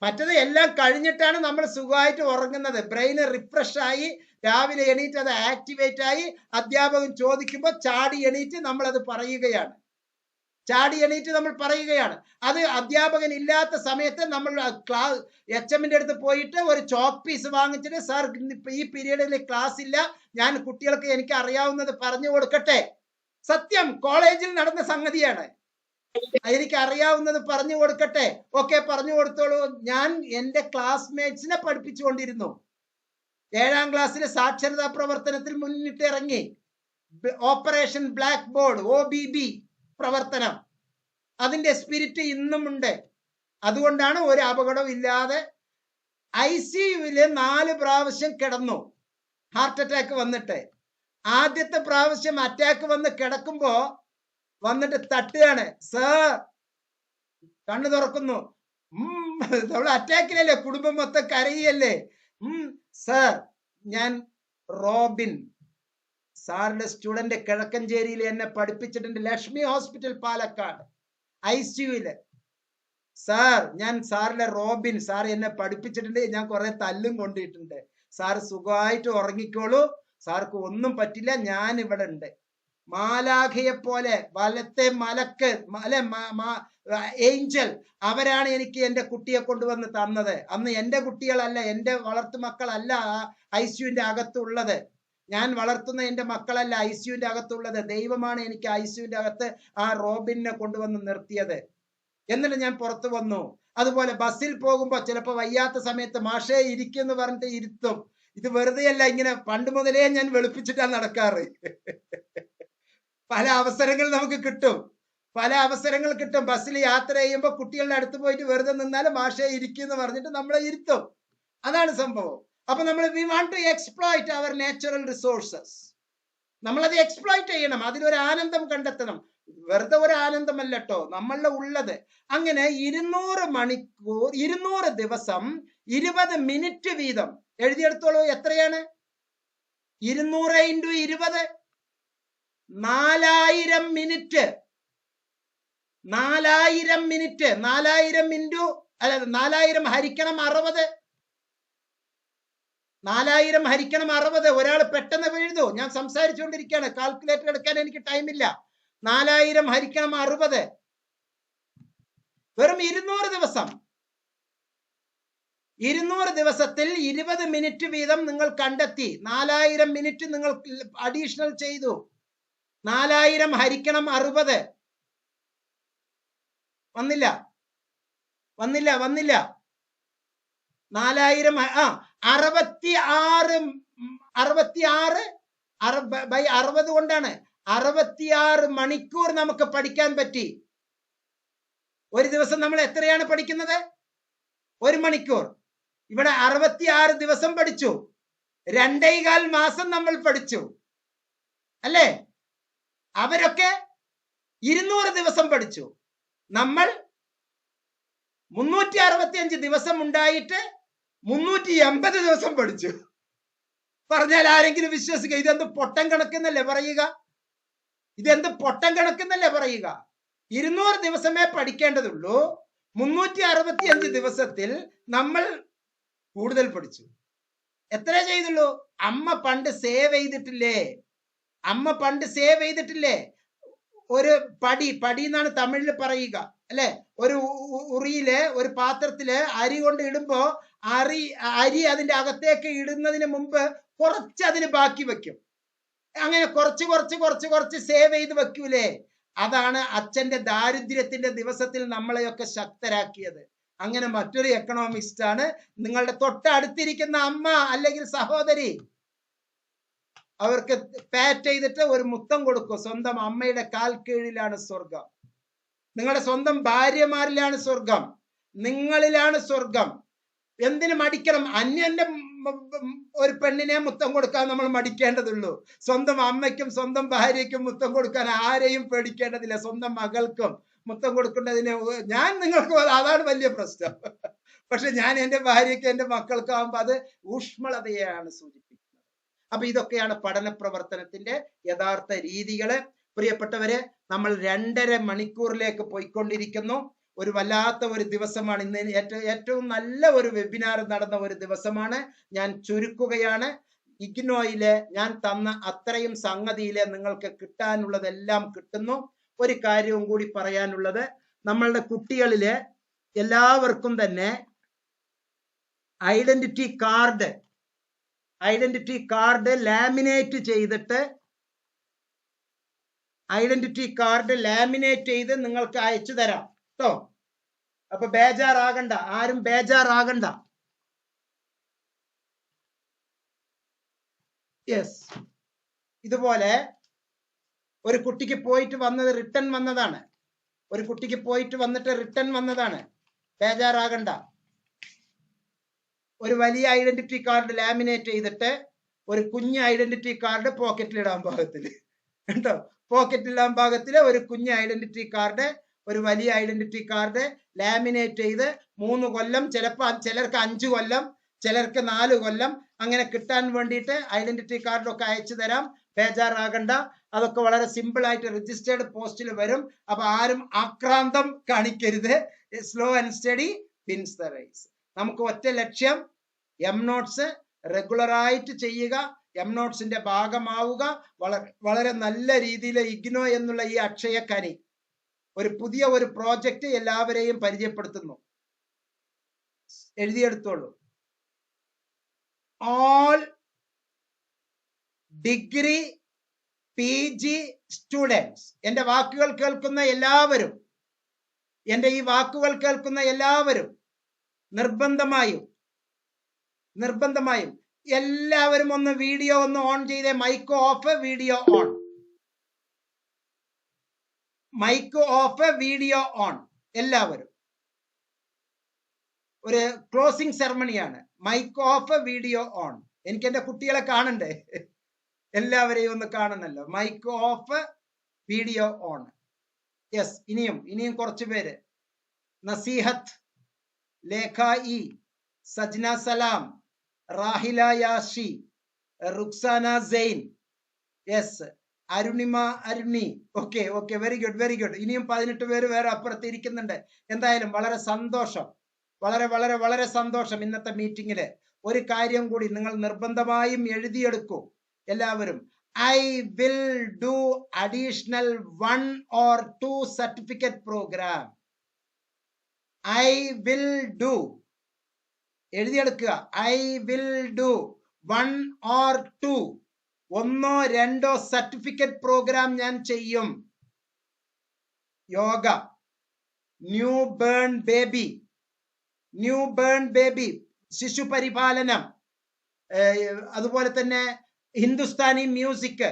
മറ്റത് എല്ലാം കഴിഞ്ഞിട്ടാണ് നമ്മൾ സുഖമായിട്ട് ഉറങ്ങുന്നത്. ബ്രെയിന് റിഫ്രഷ് ആയി രാവിലെ എണീറ്റ് അത് ആക്ടിവേറ്റ് ആയി അധ്യാപകൻ ചോദിക്കുമ്പോൾ ചാടി എണീറ്റ് നമ്മൾ അത് പറയുകയാണ്. അത് അധ്യാപകൻ ഇല്ലാത്ത സമയത്ത് നമ്മൾ HMന്റെ അടുത്ത് പോയിട്ട് ഒരു ചോക്ക് പീസ് വാങ്ങിച്ചിട്ട് സാർ ഈ പീരീഡിൽ ക്ലാസ് ഇല്ല, ഞാൻ കുട്ടികൾക്ക് എനിക്ക് അറിയാവുന്നത് പറഞ്ഞു കൊടുക്കട്ടെ. സത്യം, കോളേജിൽ നടന്ന സംഗതിയാണ്. എനിക്ക് അറിയാവുന്നത് പറഞ്ഞു കൊടുക്കട്ടെ. ഓക്കെ, പറഞ്ഞു കൊടുത്തോളൂ. ഞാൻ എൻ്റെ ക്ലാസ്മേറ്റ്സിനെ പഠിപ്പിച്ചുകൊണ്ടിരുന്നു. 7ാം ക്ലാസ്സിലെ സാക്ഷരതാ പ്രവർത്തനത്തിൽ മുന്നിട്ട് ഇറങ്ങി. ഓപ്പറേഷൻ ബ്ലാക്ക് ബോർഡ് OBB പ്രവർത്തനം. അതിന്റെ സ്പിരിറ്റ് ഇന്നും ഉണ്ട്. അതുകൊണ്ടാണ് ഒരു അപകടവും ഇല്ലാതെ ICUവില് 4 പ്രാവശ്യം കിടന്നു. ഹാർട്ട് അറ്റാക്ക് വന്നിട്ട്. ആദ്യത്തെ പ്രാവശ്യം അറ്റാക്ക് വന്ന് കിടക്കുമ്പോ വന്നിട്ട് തട്ടുകയാണ്. സർ, കണ്ണു തുറക്കുന്നു. നമ്മൾ അറ്റാക്കിലല്ലേ, കുടുംബം മൊത്തം കരയല്ലേ. സർ, ഞാൻ റോബിൻ. സാറിന്റെ സ്റ്റുഡന്റ് കിഴക്കഞ്ചേരിയിൽ എന്നെ പഠിപ്പിച്ചിട്ടുണ്ട്, ലക്ഷ്മി ഹോസ്പിറ്റൽ പാലക്കാട് ICUയില്. സാർ ഞാൻ സാറിന്റെ റോബിൻ, സാർ എന്നെ പഠിപ്പിച്ചിട്ടുണ്ട്, ഞാൻ കുറെ തല്ലും കൊണ്ടിട്ടുണ്ട്. സാർ സുഖമായിട്ട് ഉറങ്ങിക്കോളൂ, സാർക്ക് ഒന്നും പറ്റില്ല, ഞാൻ ഇവിടെ ഉണ്ട്. മാലാഖയെ പോലെ വലത്തെ മലക്ക് അല്ലെ ഏഞ്ചൽ, അവരാണ് എനിക്ക് എന്റെ കുട്ടിയെ കൊണ്ടുവന്ന് തന്നത്. അന്ന് എന്റെ കുട്ടികളല്ല, എന്റെ വളർത്തു മക്കളല്ല ICUവിന്റെ അകത്തുള്ളത്. ഞാൻ വളർത്തുന്ന എന്റെ മക്കളല്ല ICUവിന്റെ അകത്തുള്ളത്. ദൈവമാണ് എനിക്ക് ICUവിന്റെ അകത്ത് ആ റോബിനെ കൊണ്ടുവന്ന് നിർത്തിയത്. എന്നിട്ട് ഞാൻ പുറത്തു വന്നു. അതുപോലെ ബസ്സിൽ പോകുമ്പോ ചിലപ്പോ വയ്യാത്ത സമയത്ത് മാഷേ ഇരിക്കുമെന്ന് പറഞ്ഞിട്ട് ഇരുത്തും. ഇത് വെറുതെയല്ല, ഇങ്ങനെ പണ്ട് മുതലേ ഞാൻ വെളുപ്പിച്ചിട്ടാണ് നടക്കാറ്. പല അവസരങ്ങൾ നമുക്ക് കിട്ടും, പല അവസരങ്ങൾ കിട്ടും. ബസ്സിൽ യാത്ര ചെയ്യുമ്പോ കുട്ടികളുടെ അടുത്ത് പോയിട്ട് വെറുതെ നിന്നാലും മാഷേ ഇരിക്കുമെന്ന് പറഞ്ഞിട്ട് നമ്മളെ ഇരുത്തും. അതാണ് സംഭവം. അപ്പൊ നമ്മൾ we want to exploit our natural resources. നമ്മളത് എക്സ്പ്ലോയിറ്റ് ചെയ്യണം, അതിലൊരു ആനന്ദം കണ്ടെത്തണം. വെറുതെ ഒരു ആനന്ദമല്ല കേട്ടോ നമ്മളുടെ ഉള്ളത്. അങ്ങനെ 200 മണിക്കൂർ 200 ദിവസം 20 മിനിറ്റ് വീതം എഴുതിയെടുത്തോളൂ. എത്രയാണ് 200 × 20? 4000 മിനിറ്റ്. 4000 മിനിറ്റ്. 4000 ഇൻറ്റു അല്ല 4000 ഹരിക്കണം 60. 4000 ഹരിക്കണം 60. ഒരാൾ പെട്ടെന്ന് എഴുതൂ, ഞാൻ സംസാരിച്ചുകൊണ്ടിരിക്കുകയാണ്, കാൽക്കുലേറ്റർ എടുക്കാൻ എനിക്ക് ടൈമില്ല. 4000 ഹരിക്കണം 60. വെറും 200 ദിവസം. 200 ദിവസത്തിൽ 20 മിനിറ്റ് വീതം നിങ്ങൾ കണ്ടെത്തി. 4000 മിനിറ്റ് നിങ്ങൾ അഡീഷണൽ ചെയ്തു. 4000 ഹരിക്കണം 60. വന്നില്ല 4000 66 കൊണ്ടാണ് 66 മണിക്കൂർ നമുക്ക് പഠിക്കാൻ പറ്റി. ഒരു ദിവസം നമ്മൾ എത്രയാണ് പഠിക്കുന്നത്? 1 മണിക്കൂർ. ഇവിടെ 66 ദിവസം പഠിച്ചു. 2.25 മാസം നമ്മൾ പഠിച്ചു അല്ലേ? അവരൊക്കെ 200 ദിവസം പഠിച്ചു. നമ്മൾ 365 ദിവസം ഉണ്ടായിട്ട് 380 ദിവസം പഠിച്ചു. പറഞ്ഞാൽ ആരെങ്കിലും വിശ്വസിക്കുക? ഇതെന്ത് പൊട്ടം കണക്കെന്നല്ലേ പറയുക? ഇതെന്ത് പൊട്ടം കണക്കെന്നല്ലേ പറയുക? 200 ദിവസമേ പഠിക്കേണ്ടതുള്ളൂ. 365 ദിവസത്തിൽ നമ്മൾ കൂടുതൽ പഠിച്ചു. എത്ര ചെയ്തുള്ളൂ? അമ്മ പണ്ട് സേവ് ചെയ്തിട്ടില്ലേ? ഒരു പടി എന്നാണ് തമിഴിൽ പറയുക അല്ലെ? ഒരു ഉറിയില് ഒരു പാത്രത്തില് അരി കൊണ്ട് ഇടുമ്പോ അരി അതിന്റെ അകത്തേക്ക് ഇടുന്നതിന് മുമ്പ് കുറച്ച് അതിന് ബാക്കി വെക്കും. അങ്ങനെ കുറച്ച് സേവ് ചെയ്ത് വെക്കൂലേ? അതാണ് അച്ഛന്റെ ദാരിദ്ര്യത്തിന്റെ ദിവസത്തിൽ നമ്മളെയൊക്കെ ശക്തരാക്കിയത്. അങ്ങനെ മറ്റൊരു എക്കണോമിസ്റ്റ് ആണ് നിങ്ങളുടെ തൊട്ടടുത്തിരിക്കുന്ന അമ്മ അല്ലെങ്കിൽ സഹോദരി. അവർക്ക് പാറ്റ് ചെയ്തിട്ട് ഒരു മുത്തം കൊടുക്കും. സ്വന്തം അമ്മയുടെ കാൽ കീഴിലാണ് സ്വർഗം. നിങ്ങളുടെ സ്വന്തം ഭാര്യമാരിലാണ് സ്വർഗം, നിങ്ങളിലാണ് സ്വർഗം. എന്തിനു മടിക്കണം? അന്യന്റെ ഒരു പെണ്ണിനെ മുത്തം കൊടുക്കാൻ നമ്മൾ മടിക്കേണ്ടതുള്ളൂ. സ്വന്തം അമ്മയ്ക്കും സ്വന്തം ഭാര്യയ്ക്കും മുത്തം കൊടുക്കാൻ ആരെയും പേടിക്കേണ്ടതില്ല. സ്വന്തം മകൾക്കും മുത്തം കൊടുക്കേണ്ടതിന് ഞാൻ നിങ്ങൾക്ക് അതാണ് വലിയ പ്രശ്നം. പക്ഷെ ഞാൻ എൻ്റെ ഭാര്യയ്ക്ക് എൻ്റെ മക്കൾക്കാവുമ്പോൾ അത് ഊഷ്മളതയാണ് സൂചിപ്പിക്കുന്നത്. അപ്പൊ ഇതൊക്കെയാണ് പഠന പ്രവർത്തനത്തിന്റെ യഥാർത്ഥ രീതികള്. പ്രിയപ്പെട്ടവരെ, നമ്മൾ 2.5 മണിക്കൂറിലേക്ക് പോയിക്കൊണ്ടിരിക്കുന്നു. ഒരു വല്ലാത്ത ഒരു ദിവസമാണ് ഇന്ന്. ഏറ്റവും നല്ല ഒരു വെബിനാർ നടന്ന ഒരു ദിവസമാണ്. ഞാൻ ചുരുക്കുകയാണ്. ഇഗ്നോയിലെ ഞാൻ തന്ന അത്രയും സംഗതിയിലെ നിങ്ങൾക്ക് കിട്ടാനുള്ളതെല്ലാം കിട്ടുന്നു. ഒരു കാര്യവും കൂടി പറയാനുള്ളത്, നമ്മളുടെ കുട്ടികളിലെ എല്ലാവർക്കും തന്നെ ഐഡന്റിറ്റി കാർഡ് ലാമിനേറ്റ് ചെയ്ത് നിങ്ങൾക്ക് അയച്ചു തരാം കേട്ടോ. അപ്പൊ ബേജാറാകണ്ട, ആരും ബേജാറാകണ്ട. യെസ്, ഇതുപോലെ ഒരു കുട്ടിക്ക് പോയിട്ട് വന്നത് റിട്ടേൺ വന്നതാണ്. ബേജാറാകണ്ട. ഒരു വലിയ ഐഡന്റിറ്റി കാർഡ് ലാമിനേറ്റ് ചെയ്തിട്ട് ഒരു കുഞ്ഞ് ഐഡന്റിറ്റി കാർഡ് പോക്കറ്റിലിടാൻ പാകത്തില് കേട്ടോ. പോക്കറ്റിലിടാൻ പാകത്തില് ഒരു കുഞ്ഞ് ഐഡന്റിറ്റി കാർഡ്, ഒരു വലിയ ഐഡന്റിറ്റി കാർഡ് ലാമിനേറ്റ് ചെയ്ത് 3 കൊല്ലം, ചിലർക്ക് 5 കൊല്ലം, ചിലർക്ക് 4 കൊല്ലം അങ്ങനെ കിട്ടാൻ വേണ്ടിയിട്ട് ഐഡന്റിറ്റി കാർഡൊക്കെ അയച്ചു തരാം. ബേജാറാകണ്ട. അതൊക്കെ വളരെ സിമ്പിൾ ആയിട്ട് രജിസ്റ്റേർഡ് പോസ്റ്റിൽ വരും. അപ്പൊ ആരും ആക്രാന്തം കാണിക്കരുത്. Slow and steady wins the race. നമുക്ക് ഒറ്റ ലക്ഷ്യം, എം നോട്ട്സ് റെഗുലറായിട്ട് ചെയ്യുക, എം നോട്ട്സിന്റെ ഭാഗമാവുക. വളരെ നല്ല രീതിയിൽ ഇഗ്നോ എന്നുള്ള ഈ അക്ഷയക്കനി ഒരു പുതിയ ഒരു പ്രോജക്റ്റ് എല്ലാവരെയും പരിചയപ്പെടുത്തുന്നു. എഴുതിയെടുത്തോളൂ. ഓൾ ഡിഗ്രി PG സ്റ്റുഡൻസ്, എന്റെ വാക്കുകൾ കേൾക്കുന്ന എല്ലാവരും, എന്റെ ഈ വാക്കുകൾ കേൾക്കുന്ന എല്ലാവരും നിർബന്ധമായും എല്ലാവരും ഒന്ന് വീഡിയോ ഒന്ന് ഓൺ ചെയ്തേ. Mic off, video on. Mic off, video on. എല്ലാവരും ഒരു ക്ലോസിംഗ് സെറമണിയാണ്. Mic off, video on. എനിക്ക് എന്റെ കുട്ടികളെ കാണണ്ടേ? എല്ലാവരെയും ഒന്ന് കാണണല്ലോ. Mic off, video on. Yes, ഇനിയും കുറച്ചു പേര്. Naseehath, Lekha E, Sajna Salam, Rahila Yashi, Ruksana Zain, yes, Arunima Aruni. Okay, very good. ഇനിയും 18 പേര് വേറെ അപ്പുറത്ത് ഇരിക്കുന്നുണ്ട്. എന്തായാലും വളരെ സന്തോഷം, വളരെ സന്തോഷം. ഇന്നത്തെ മീറ്റിംഗില് ഒരു കാര്യം കൂടി നിങ്ങൾ നിർബന്ധമായും എഴുതിയെടുക്കൂ എല്ലാവരും. I will do additional 1 or 2 certificate program. I will do. എഴുതിയെടുക്കുക. I will do 1 or 2, 1 or 2 certificate program ഞാൻ ചെയ്യും. യോഗ, ന്യൂ ബേൺ ബേബി, ശിശു പരിപാലനം, അതുപോലെ തന്നെ ഹിന്ദുസ്ഥാനി മ്യൂസിക്,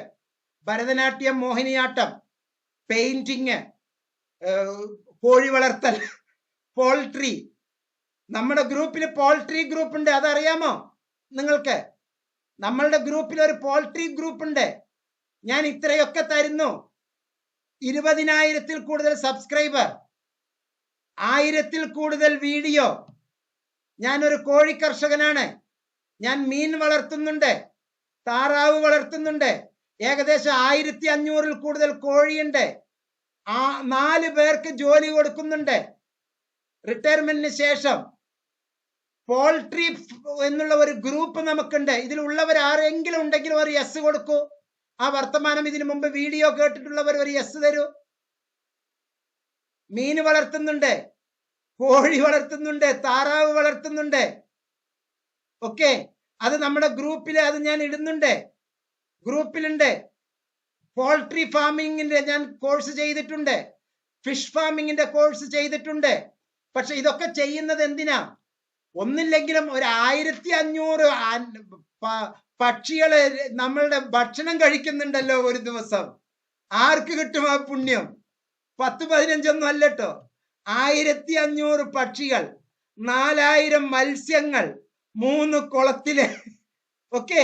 ഭരതനാട്യം, മോഹിനിയാട്ടം, പെയിന്റിങ്, കോഴി വളർത്തൽ, പോൾട്രി. നമ്മുടെ ഗ്രൂപ്പിൽ പോൾട്രി ഗ്രൂപ്പ് ഉണ്ട്, അതറിയാമോ നിങ്ങൾക്ക്? നമ്മളുടെ ഗ്രൂപ്പിൽ ഒരു പോൾട്രി ഗ്രൂപ്പ് ഉണ്ട്. ഞാൻ ഇത്രയൊക്കെ തരുന്നു. 20,000-ൽ കൂടുതൽ സബ്സ്ക്രൈബർ, 1000-ൽ കൂടുതൽ വീഡിയോ. ഞാനൊരു കോഴി കർഷകനാണ്. ഞാൻ മീൻ വളർത്തുന്നുണ്ട്, താറാവ് വളർത്തുന്നുണ്ട്. ഏകദേശം 1500-ൽ കൂടുതൽ കോഴിയുണ്ട്. 4 പേർക്ക് ജോലി കൊടുക്കുന്നുണ്ട്. റിട്ടയർമെന്റിന് ശേഷം പോൾട്രി എന്നുള്ള ഒരു ഗ്രൂപ്പ് നമുക്കുണ്ട്. ഇതിലുള്ളവർ ആരെങ്കിലും ഉണ്ടെങ്കിൽ ഒരു യെസ് കൊടുക്കൂ. ആ വർത്തമാനം ഇതിനു മുമ്പ് വീഡിയോ കേട്ടിട്ടുള്ളവർ ഒരു യെസ് തരൂ. മീൻ വളർത്തുന്നുണ്ട്, കോഴി വളർത്തുന്നുണ്ട്, താറാവ് വളർത്തുന്നുണ്ട്. ഓക്കെ, അത് നമ്മുടെ ഗ്രൂപ്പിൽ അത് ഞാൻ ഇടുന്നുണ്ട്. ഗ്രൂപ്പിലുണ്ട്. പോൾട്രി ഫാമിങ്ങിന്റെ ഞാൻ കോഴ്സ് ചെയ്തിട്ടുണ്ട്, ഫിഷ് ഫാമിങ്ങിന്റെ കോഴ്സ് ചെയ്തിട്ടുണ്ട്. പക്ഷെ ഇതൊക്കെ ചെയ്യുന്നത് എന്തിനാ? ഒന്നില്ലെങ്കിലും ഒരു 1500 പക്ഷികള് നമ്മളുടെ ഭക്ഷണം കഴിക്കുന്നുണ്ടല്ലോ ഒരു ദിവസം. ആർക്ക് കിട്ടും ആ പുണ്യം? 10-15 അല്ലട്ടോ, 1500 പക്ഷികൾ, 4000 മത്സ്യങ്ങൾ, 3 കുളത്തില്. ഓക്കെ,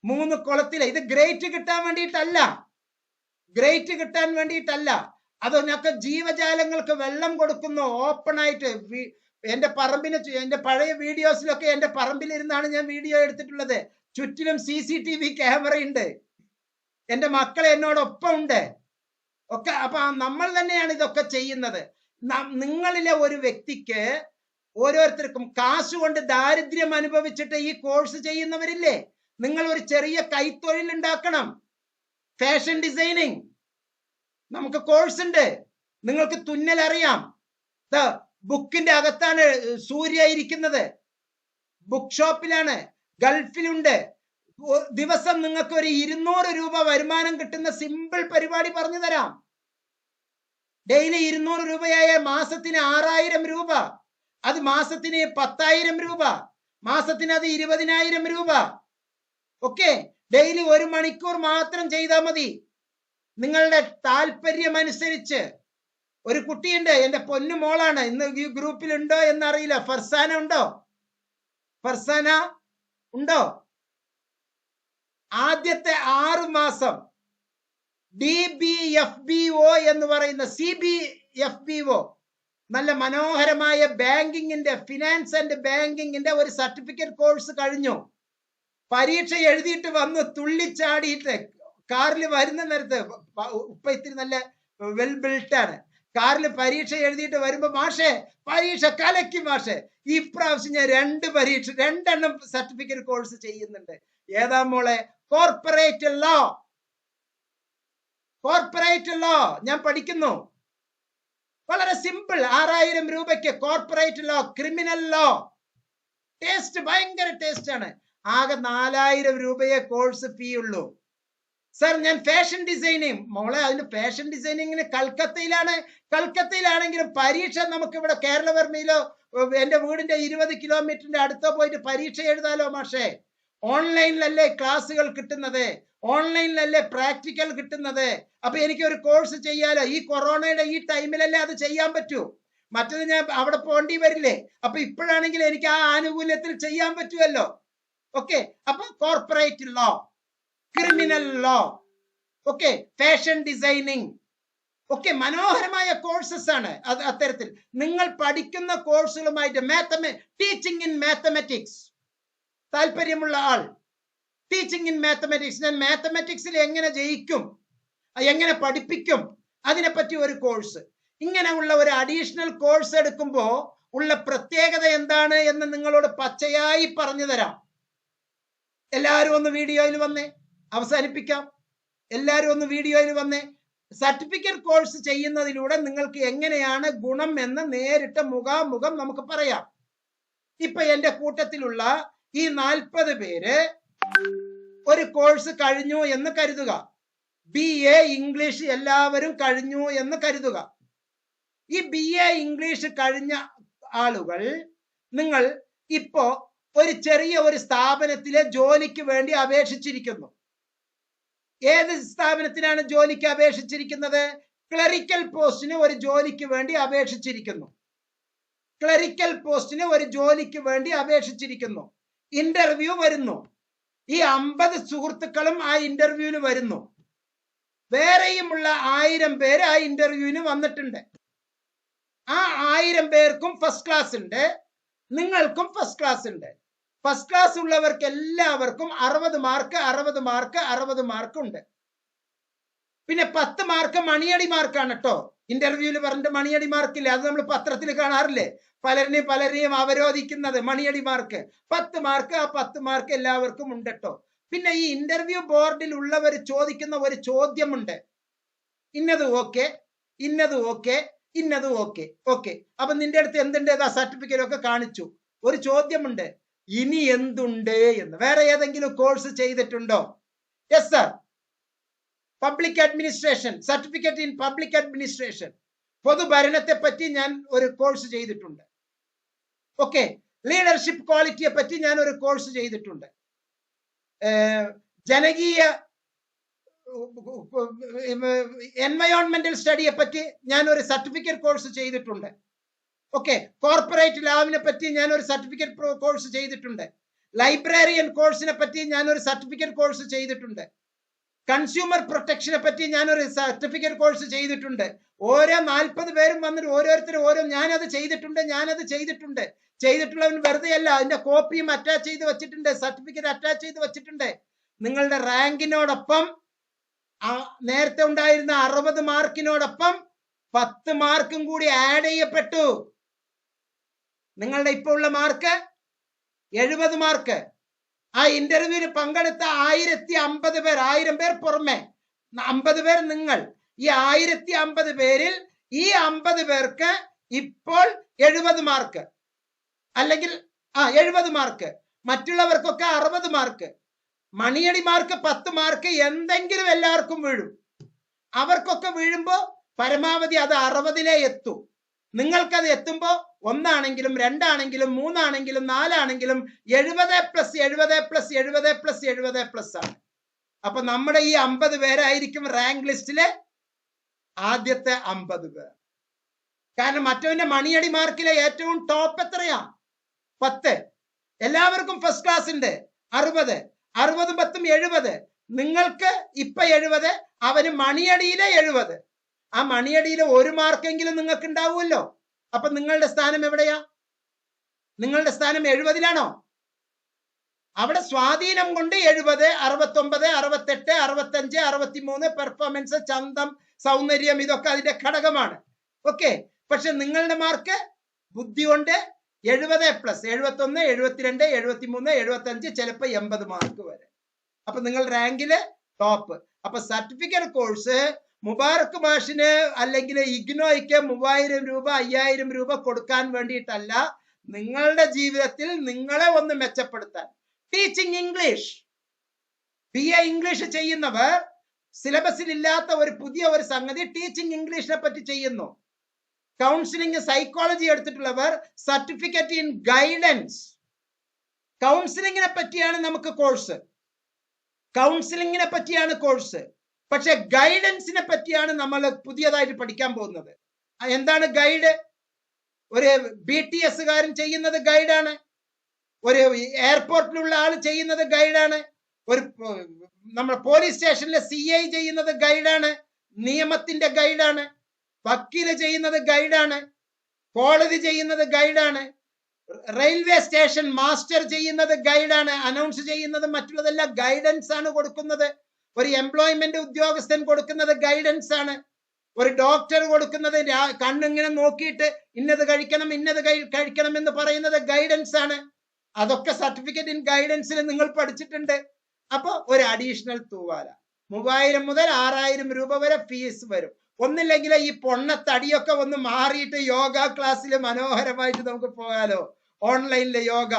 3 കുളത്തില്. ഇത് ഗ്രേറ്റ് കിട്ടാൻ വേണ്ടിയിട്ടല്ല. അതൊക്കെ ജീവജാലങ്ങൾക്ക് വെള്ളം കൊടുക്കുന്നു ഓപ്പൺ ആയിട്ട്. എന്റെ പഴയ വീഡിയോസിലൊക്കെ എന്റെ പറമ്പിലിരുന്നാണ് ഞാൻ വീഡിയോ എടുത്തിട്ടുള്ളത്. ചുറ്റിലും CCTV ക്യാമറ ഉണ്ട്. എന്റെ മക്കൾ എന്നോടൊപ്പം ഉണ്ട്. ഒക്കെ അപ്പൊ നമ്മൾ തന്നെയാണ് ഇതൊക്കെ ചെയ്യുന്നത്. നിങ്ങളിലെ ഒരു വ്യക്തിക്ക്, ഓരോരുത്തർക്കും കാശുകൊണ്ട് ദാരിദ്ര്യം അനുഭവിച്ചിട്ട് ഈ കോഴ്സ് ചെയ്യുന്നവരില്ലേ, നിങ്ങൾ ഒരു ചെറിയ കൈത്തൊഴിൽ ഉണ്ടാക്കണം. ഫാഷൻ ഡിസൈനിങ് നമുക്ക് കോഴ്സ് ഉണ്ട്. നിങ്ങൾക്ക് തുന്നൽ അറിയാം. ബുക്കിന്റെ അകത്താണ് സൂര്യ ഇരിക്കുന്നത്. ബുക്ക് ഷോപ്പിലാണ്, ഗൾഫിലുണ്ട്. ദിവസം നിങ്ങൾക്ക് ഒരു 200 രൂപ വരുമാനം കിട്ടുന്ന സിമ്പിൾ പരിപാടി പറഞ്ഞു തരാം. ഡെയിലി 200 രൂപയായ മാസത്തിന് 6000 രൂപ, അത് മാസത്തിന് 10,000 രൂപ, മാസത്തിന് അത് 20,000 രൂപ. ഓക്കെ, ഡെയിലി 1 മണിക്കൂർ മാത്രം ചെയ്താൽ മതി. നിങ്ങളുടെ താല്പര്യം അനുസരിച്ച്. ഒരു കുട്ടിയുണ്ട്, എന്റെ പൊന്നു മോളാണ്, ഇന്ന് ഈ ഗ്രൂപ്പിൽ ഉണ്ടോ എന്നറിയില്ല. ഫർസാന ഉണ്ടോ? ആദ്യത്തെ 6 മാസം DBFBO എന്ന് പറയുന്ന CBFBO, നല്ല മനോഹരമായ ബാങ്കിങ്ങിന്റെ, ഫിനാൻസ് ആൻഡ് ബാങ്കിങ്ങിന്റെ ഒരു സർട്ടിഫിക്കറ്റ് കോഴ്സ് കഴിഞ്ഞു. പരീക്ഷ എഴുതിയിട്ട് വന്ന് തുള്ളിച്ചാടിയിട്ട് കാറിൽ വരുന്ന നേരത്ത് ഉപ്പ ഇത്തിരി നല്ല വെൽ ബിൽട്ട് ആണ്. കാറിൽ പരീക്ഷ എഴുതിയിട്ട് വരുമ്പോ മാഷേ പരീക്ഷ കലക്കി മാഷേ. ഈ പ്രാവശ്യം ഞാൻ 2 സർട്ടിഫിക്കറ്റ് കോഴ്സ് ചെയ്യുന്നുണ്ട്. ഏതാ മോളെ? Corporate law. കോർപ്പറേറ്റ് ലോ ഞാൻ പഠിക്കുന്നു. വളരെ സിമ്പിൾ. 6000 രൂപയ്ക്ക് corporate law, criminal law. Taste ഭയങ്കര ടേസ്റ്റ് ആണ്. ആകെ 4000 രൂപയെ കോഴ്സ് ഫീ ഉള്ളൂ. സർ ഞാൻ ഫാഷൻ ഡിസൈനിങ്. മോളെ അതിന് ഫാഷൻ ഡിസൈനിങ്ങിന് കൽക്കത്തയിലാണെങ്കിലും പരീക്ഷ നമുക്ക് ഇവിടെ കേരളവർമ്മയിലോ എന്റെ വീടിന്റെ 20 കിലോമീറ്ററിന്റെ അടുത്തോ പോയിട്ട് പരീക്ഷ എഴുതാലോ മാഷേ. ഓൺലൈനിലല്ലേ ക്ലാസ്സുകൾ കിട്ടുന്നത്, ഓൺലൈനിലല്ലേ പ്രാക്ടിക്കൽ കിട്ടുന്നത്. അപ്പൊ എനിക്ക് ഒരു കോഴ്സ് ചെയ്യാലോ. ഈ കൊറോണയുടെ ഈ ടൈമിലല്ലേ അത് ചെയ്യാൻ പറ്റൂ. മറ്റത് ഞാൻ അവിടെ പോണ്ടി വരില്ലേ. അപ്പൊ ഇപ്പോഴാണെങ്കിൽ എനിക്ക് ആ ആനുകൂല്യത്തിൽ ചെയ്യാൻ പറ്റുമല്ലോ. ഓക്കെ, അപ്പൊ corporate law, criminal law, okay, fashion designing, okay, മനോഹരമായ കോഴ്സസ് ആണ്. അത് അത്തരത്തിൽ നിങ്ങൾ പഠിക്കുന്ന കോഴ്സുകളുമായിട്ട് ടീച്ചിങ് ഇൻ മാത്തമാറ്റിക്സ് താല്പര്യമുള്ള ആൾ, ടീച്ചിങ് ഇൻ മാത്തമാറ്റിക്സ്, ഞാൻ മാത്തമാറ്റിക്സിൽ എങ്ങനെ ജയിക്കും, എങ്ങനെ പഠിപ്പിക്കും, അതിനെപ്പറ്റി ഒരു കോഴ്സ്. ഇങ്ങനെ ഉള്ള ഒരു അഡീഷണൽ കോഴ്സ് എടുക്കുമ്പോൾ ഉള്ള പ്രത്യേകത എന്താണ് എന്ന് നിങ്ങളോട് പച്ചയായി പറഞ്ഞു തരാം. എല്ലാവരും ഒന്ന് വീഡിയോയിൽ വന്നേ, അവസാനിപ്പിക്കാം. എല്ലാവരും ഒന്ന് വീഡിയോയിൽ വന്നേ. സർട്ടിഫിക്കറ്റ് കോഴ്സ് ചെയ്യുന്നതിലൂടെ നിങ്ങൾക്ക് എങ്ങനെയാണ് ഗുണം എന്ന് നേരിട്ട് മുഖാമുഖം നമുക്ക് പറയാം. ഇപ്പൊ എന്റെ കൂട്ടത്തിലുള്ള ഈ 40 പേര് ഒരു കോഴ്സ് കഴിഞ്ഞു എന്ന് കരുതുക. BA ഇംഗ്ലീഷ് എല്ലാവരും കഴിഞ്ഞു എന്ന് കരുതുക. ഈ BA ഇംഗ്ലീഷ് കഴിഞ്ഞ ആളുകൾ നിങ്ങൾ ഇപ്പോ ഒരു ചെറിയ ഒരു സ്ഥാപനത്തിലെ ജോലിക്ക് വേണ്ടി അപേക്ഷിച്ചിരിക്കുന്നു. ഏത് സ്ഥാപനത്തിനാണ് ജോലിക്ക് അപേക്ഷിച്ചിരിക്കുന്നത്? ക്ലറിക്കൽ പോസ്റ്റിന് ഒരു ജോലിക്ക് വേണ്ടി അപേക്ഷിച്ചിരിക്കുന്നു. ക്ലറിക്കൽ പോസ്റ്റിന് ഒരു ജോലിക്ക് വേണ്ടി അപേക്ഷിച്ചിരിക്കുന്നു. ഇന്റർവ്യൂ വരുന്നു. ഈ 50 സുഹൃത്തുക്കളും ആ ഇന്റർവ്യൂവിന് വരുന്നു. വേറെയുമുള്ള 1000 പേര് ആ ഇന്റർവ്യൂവിന് വന്നിട്ടുണ്ട്. ആ 1000 പേർക്കും ഫസ്റ്റ് ക്ലാസ് ഉണ്ട്, നിങ്ങൾക്കും ഫസ്റ്റ് ക്ലാസ് ഉണ്ട്. ഫസ്റ്റ് ക്ലാസ് ഉള്ളവർക്ക് എല്ലാവർക്കും 60 മാർക്ക് 60 മാർക്ക് 60 മാർക്ക് ഉണ്ട്. പിന്നെ 10 മാർക്ക് മണിയടി മാർക്കാണ് കേട്ടോ. ഇന്റർവ്യൂവിൽ പറഞ്ഞിട്ട് മണിയടി മാർക്കില്ല. അത് നമ്മൾ പത്രത്തിൽ കാണാറില്ലേ, പലരെയും അവരോധിക്കുന്നത് മണിയടി മാർക്ക്. 10 മാർക്ക്, ആ 10 മാർക്ക് എല്ലാവർക്കും ഉണ്ട് കേട്ടോ. പിന്നെ ഈ ഇന്റർവ്യൂ ബോർഡിൽ ഉള്ളവർ ചോദിക്കുന്ന ഒരു ചോദ്യമുണ്ട്. ഇന്നത് ഓക്കെ, ഇന്നത് ഓക്കെ, ഇന്നത് ഓക്കെ. ഓക്കെ, അപ്പൊ നിന്റെ അടുത്ത് എന്തുണ്ട്? ആ സർട്ടിഫിക്കറ്റ് ഒക്കെ കാണിച്ചു. ഒരു ചോദ്യമുണ്ട്, ഇനി എന്തുണ്ട് എന്ന്. വേറെ ഏതെങ്കിലും കോഴ്സ് ചെയ്തിട്ടുണ്ടോ? Yes sir, public administration, certificate in public administration, പൊതുഭരണത്തെ പറ്റി ഞാൻ ഒരു കോഴ്സ് ചെയ്തിട്ടുണ്ട്. ഓക്കെ, ലീഡർഷിപ്പ് ക്വാളിറ്റിയെ പറ്റി ഞാൻ ഒരു കോഴ്സ് ചെയ്തിട്ടുണ്ട്. ജനകീയ എൻവയോൺമെന്റൽ സ്റ്റഡിയെ പറ്റി ഞാൻ ഒരു സർട്ടിഫിക്കറ്റ് കോഴ്സ് ചെയ്തിട്ടുണ്ട്. ഓക്കെ, കോർപ്പറേറ്റ് ലാവിനെ പറ്റി ഞാൻ ഒരു സർട്ടിഫിക്കറ്റ് കോഴ്സ് ചെയ്തിട്ടുണ്ട്. ലൈബ്രറിയൻ കോഴ്സിനെ പറ്റി ഞാൻ ഒരു സർട്ടിഫിക്കറ്റ് കോഴ്സ് ചെയ്തിട്ടുണ്ട്. കൺസ്യൂമർ പ്രൊട്ടക്ഷനെ പറ്റി ഞാൻ ഒരു സർട്ടിഫിക്കറ്റ് കോഴ്സ് ചെയ്തിട്ടുണ്ട്. ഓരോ 40 പേരും വന്നിട്ട് ഓരോരുത്തരും ഓരോ ഞാനത് ചെയ്തിട്ടുണ്ട്. ചെയ്തിട്ടുള്ളവൻ വെറുതെ അല്ല, അതിന്റെ കോപ്പിയും അറ്റാച്ച് ചെയ്ത് വെച്ചിട്ടുണ്ട്, സർട്ടിഫിക്കറ്റ് അറ്റാച്ച് ചെയ്ത് വെച്ചിട്ടുണ്ട്. നിങ്ങളുടെ റാങ്കിനോടൊപ്പം നേരത്തെ ഉണ്ടായിരുന്ന 60 മാർക്കിനോടൊപ്പം 10 മാർക്കും കൂടി ആഡ് ചെയ്യപ്പെട്ടു. നിങ്ങളുടെ ഇപ്പോൾ ഉള്ള മാർക്ക് 70 മാർക്ക്. ആ ഇന്റർവ്യൂവിൽ പങ്കെടുത്ത 1050 പേർ, 1000 പേർ പുറമെ 50 പേർ നിങ്ങൾ. ഈ 1050 പേരിൽ ഈ 50 പേർക്ക് ഇപ്പോൾ 70 മാർക്ക്, അല്ലെങ്കിൽ 70 മാർക്ക്. മറ്റുള്ളവർക്കൊക്കെ 60 മാർക്ക്. മണിയടി മാർക്ക് 10 മാർക്ക് എന്തെങ്കിലും എല്ലാവർക്കും വീഴും. അവർക്കൊക്കെ വീഴുമ്പോ പരമാവധി അത് 60-ലേ എത്തൂ. നിങ്ങൾക്കത് എത്തുമ്പോ 1 ആണെങ്കിലും 2 ആണെങ്കിലും 3 ആണെങ്കിലും 4 ആണെങ്കിലും 70+70+70+70+ ആണ്. അപ്പൊ നമ്മുടെ ഈ 50 പേരായിരിക്കും റാങ്ക് ലിസ്റ്റിലെ ആദ്യത്തെ 50 പേർ. കാരണം മറ്റവന്റെ മണിയടി മാർക്കിലെ ഏറ്റവും ടോപ്പ് എത്രയാ? 10. എല്ലാവർക്കും ഫസ്റ്റ് ക്ലാസ് ഉണ്ട് 60. 60 10 70. നിങ്ങൾക്ക് ഇപ്പൊ 70, അവന് മണിയടിയിലെ 70. ആ മണിയടിയിലെ 1 മാർക്കെങ്കിലും നിങ്ങൾക്ക് ഉണ്ടാവുമല്ലോ. അപ്പൊ നിങ്ങളുടെ സ്ഥാനം എവിടെയാ? നിങ്ങളുടെ സ്ഥാനം 70-ലാണോ? അവിടെ സ്വാധീനം കൊണ്ട് 70, 69, 68, 65, 63 പെർഫോമൻസ്, ചന്തം, സൗന്ദര്യം ഇതൊക്കെ അതിന്റെ ഘടകമാണ്. ഓക്കെ, പക്ഷെ നിങ്ങളുടെ മാർക്ക് ബുദ്ധി കൊണ്ട് 70+, 71, 72, 73, 75, ചിലപ്പോ 80 മാർക്ക് വരെ. അപ്പൊ നിങ്ങൾ റാങ്കില് ടോപ്പ്. അപ്പൊ സർട്ടിഫിക്കറ്റ് കോഴ്സ് മുബാറക് മാഷിന് അല്ലെങ്കിൽ ഇഗ്നോയ്ക്ക് 3000 രൂപ 5000 രൂപ കൊടുക്കാൻ വേണ്ടിയിട്ടല്ല, നിങ്ങളുടെ ജീവിതത്തിൽ നിങ്ങളെ ഒന്ന് മെച്ചപ്പെടുത്താൻ. ടീച്ചിങ് ഇംഗ്ലീഷ്, BA ഇംഗ്ലീഷ് ചെയ്യുന്നവർ സിലബസിൽ ഇല്ലാത്ത ഒരു പുതിയ ഒരു സംഗതി ടീച്ചിങ് ഇംഗ്ലീഷിനെ പറ്റി ചെയ്യുന്നു. കൗൺസിലിംഗ് സൈക്കോളജി എടുത്തിട്ടുള്ളവർ സർട്ടിഫിക്കറ്റ് ഇൻ ഗൈഡൻസ്. കൗൺസിലിംഗിനെ പറ്റിയാണ് നമുക്ക് കോഴ്സ്, കൗൺസിലിംഗിനെ പറ്റിയാണ് കോഴ്സ്. പക്ഷെ ഗൈഡൻസിനെ പറ്റിയാണ് നമ്മൾ പുതിയതായിട്ട് പഠിക്കാൻ പോകുന്നത്. എന്താണ് ഗൈഡ്? ഒരു BTS കാരൻ ചെയ്യുന്നത് ഗൈഡാണ്, ഒരു എയർപോർട്ടിലുള്ള ആൾ ചെയ്യുന്നത് ഗൈഡാണ്, ഒരു നമ്മുടെ പോലീസ് സ്റ്റേഷനിലെ CI ചെയ്യുന്നത് ഗൈഡാണ്, നിയമത്തിന്റെ ഗൈഡാണ്, വക്കീല് ചെയ്യുന്നത് ഗൈഡാണ്, കോടതി ചെയ്യുന്നത് ഗൈഡാണ്, റെയിൽവേ സ്റ്റേഷൻ മാസ്റ്റർ ചെയ്യുന്നത് ഗൈഡാണ്, അനൗൺസ് ചെയ്യുന്നത് മറ്റുള്ളതെല്ലാം ഗൈഡൻസ് ആണ് കൊടുക്കുന്നത്. ഒരു എംപ്ലോയ്മെന്റ് ഉദ്യോഗസ്ഥൻ കൊടുക്കുന്നത് ഗൈഡൻസ് ആണ്. ഒരു ഡോക്ടർ കൊടുക്കുന്നത് കണ്ണിങ്ങനെ നോക്കിയിട്ട് ഇന്നത് കഴിക്കണം ഇന്നത് കഴിക്കണം എന്ന് പറയുന്നത് ഗൈഡൻസ് ആണ്. അതൊക്കെ സർട്ടിഫിക്കറ്റ് ഇൻ ഗൈഡൻസിൽ നിങ്ങൾ പഠിച്ചിട്ടുണ്ട്. അപ്പൊ ഒരു അഡീഷണൽ തൂവാല 3000 മുതൽ 6000 രൂപ വരെ ഫീസ് വരും. ഒന്നില്ലെങ്കിൽ ഈ പൊണ്ണത്തടിയൊക്കെ ഒന്ന് മാറിയിട്ട് യോഗ ക്ലാസ്സിൽ മനോഹരമായിട്ട് നമുക്ക് പോകാലോ. ഓൺലൈനിലെ യോഗ,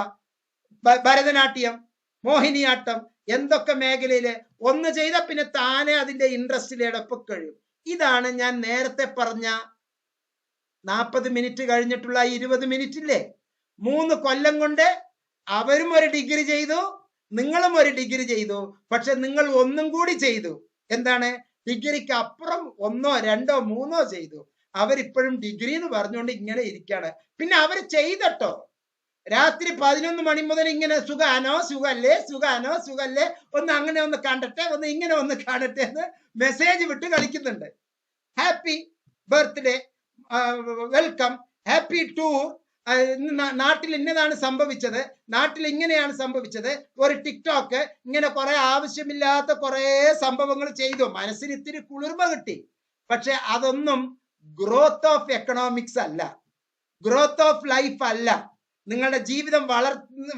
ഭരതനാട്യം, മോഹിനിയാട്ടം, എന്തൊക്കെ മേഖലയില് ഒന്ന് ചെയ്ത പിന്നെ താനെ അതിന്റെ ഇൻട്രസ്റ്റിലെടപ്പ് കഴിയും. ഇതാണ് ഞാൻ നേരത്തെ പറഞ്ഞ 40 മിനിറ്റ് കഴിഞ്ഞിട്ടുള്ള 20 മിനിറ്റ് ഇല്ലേ, 3 കൊല്ലം കൊണ്ട് അവരും ഒരു ഡിഗ്രി ചെയ്തു, നിങ്ങളും ഒരു ഡിഗ്രി ചെയ്തു. പക്ഷെ നിങ്ങൾ ഒന്നും കൂടി ചെയ്തു. എന്താണ്? ഡിഗ്രിക്ക് അപ്പുറം 1, 2, 3 ചെയ്തു. അവരിപ്പോഴും ഡിഗ്രി എന്ന് പറഞ്ഞുകൊണ്ട് ഇങ്ങനെ ഇരിക്കാണ്. പിന്നെ അവർ ചെയ്തട്ടോ, രാത്രി 11 മണി മുതൽ ഇങ്ങനെ സുഖാനോ സുഖല്ലേ സുഖാനോ സുഖല്ലേ, ഒന്ന് അങ്ങനെ ഒന്ന് കണ്ടട്ടെ, ഒന്ന് ഇങ്ങനെ ഒന്ന് കാണട്ടെ എന്ന് മെസ്സേജ് വിട്ട് കളിക്കുന്നുണ്ട്. Happy birthday, welcome, happy tour, നാട്ടിൽ ഇന്നതാണ് സംഭവിച്ചത്, നാട്ടിൽ ഇങ്ങനെയാണ് സംഭവിച്ചത്, ഒരു ടിക്ടോക്ക്, ഇങ്ങനെ കുറെ ആവശ്യമില്ലാത്ത കുറെ സംഭവങ്ങൾ ചെയ്തു. മനസ്സിന് ഇത്തിരി കുളിർമ കിട്ടി. പക്ഷെ അതൊന്നും ഗ്രോത്ത് ഓഫ് എക്കണോമിക്സ് അല്ല, ഗ്രോത്ത് ഓഫ് ലൈഫ് അല്ല. നിങ്ങളുടെ ജീവിതം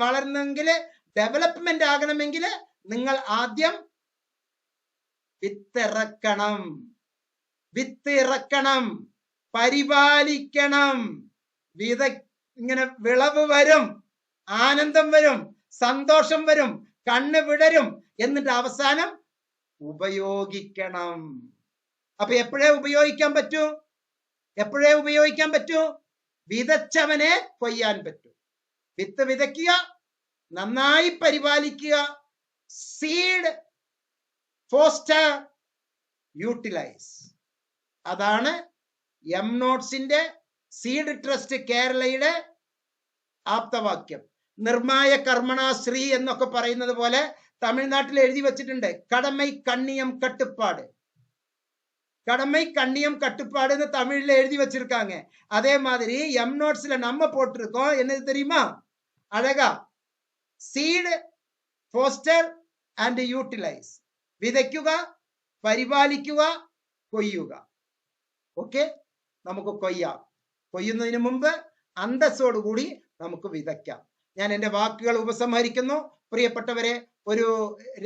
വളർന്നെങ്കിൽ, ഡെവലപ്മെന്റ് ആകണമെങ്കിൽ നിങ്ങൾ ആദ്യം വിത്തിറക്കണം, പരിപാലിക്കണം. ഇങ്ങനെ വിളവ് വരും, ആനന്ദം വരും, സന്തോഷം വരും, കണ്ണ് വിടരും, എന്നിട്ട് അവസാനം ഉപയോഗിക്കണം. അപ്പൊ എപ്പോഴേ ഉപയോഗിക്കാൻ പറ്റൂ? വിതച്ചവനെ കൊയ്യാൻ പറ്റൂ. വിത്ത് വിതയ്ക്കുക, നന്നായി പരിപാലിക്കുക, സീഡ്, ഫോസ്റ്റർ, യൂട്ടിലൈസ്. അതാണ് എംനോട്സിന്റെ സീഡ് ട്രസ്റ്റ് കേരളയുടെ ആപ്തവാക്യം. നിർമായ കർമ്മണ ശ്രീ എന്നൊക്കെ പറയുന്നത് പോലെ തമിഴ്നാട്ടിൽ എഴുതി വെച്ചിട്ടുണ്ട്, കടമൈ കണ്ണിയം കട്ടുപ്പാട്. கடமை கண்ணியம் கட்டுப்பாடுன்னு தமிழ்ல எழுதி வச்சிருக்காங்க. அதே மாதிரி எம்நோட்ஸ்ல நம்ம போட்டிருக்கோம். என்னது தெரியுமா? அழகா സീഡ്, ഫോസ്റ്റർ ആൻഡ് യൂട്ടിലൈസ്. വിതയ്ക്കുക, പരിപാലിക്കുക, കൊയ്യുക. ഓക്കെ, നമുക്ക് കൊയ്യാം. കൊയ്യുന്നതിന് മുമ്പ് അന്തസ്സോടുകൂടി നമുക്ക് വിതയ്ക്കാം. ഞാൻ എൻ്റെ വാക്കുകൾ ഉപസംഹരിക്കുന്നു. പ്രിയപ്പെട്ടവരെ, ഒരു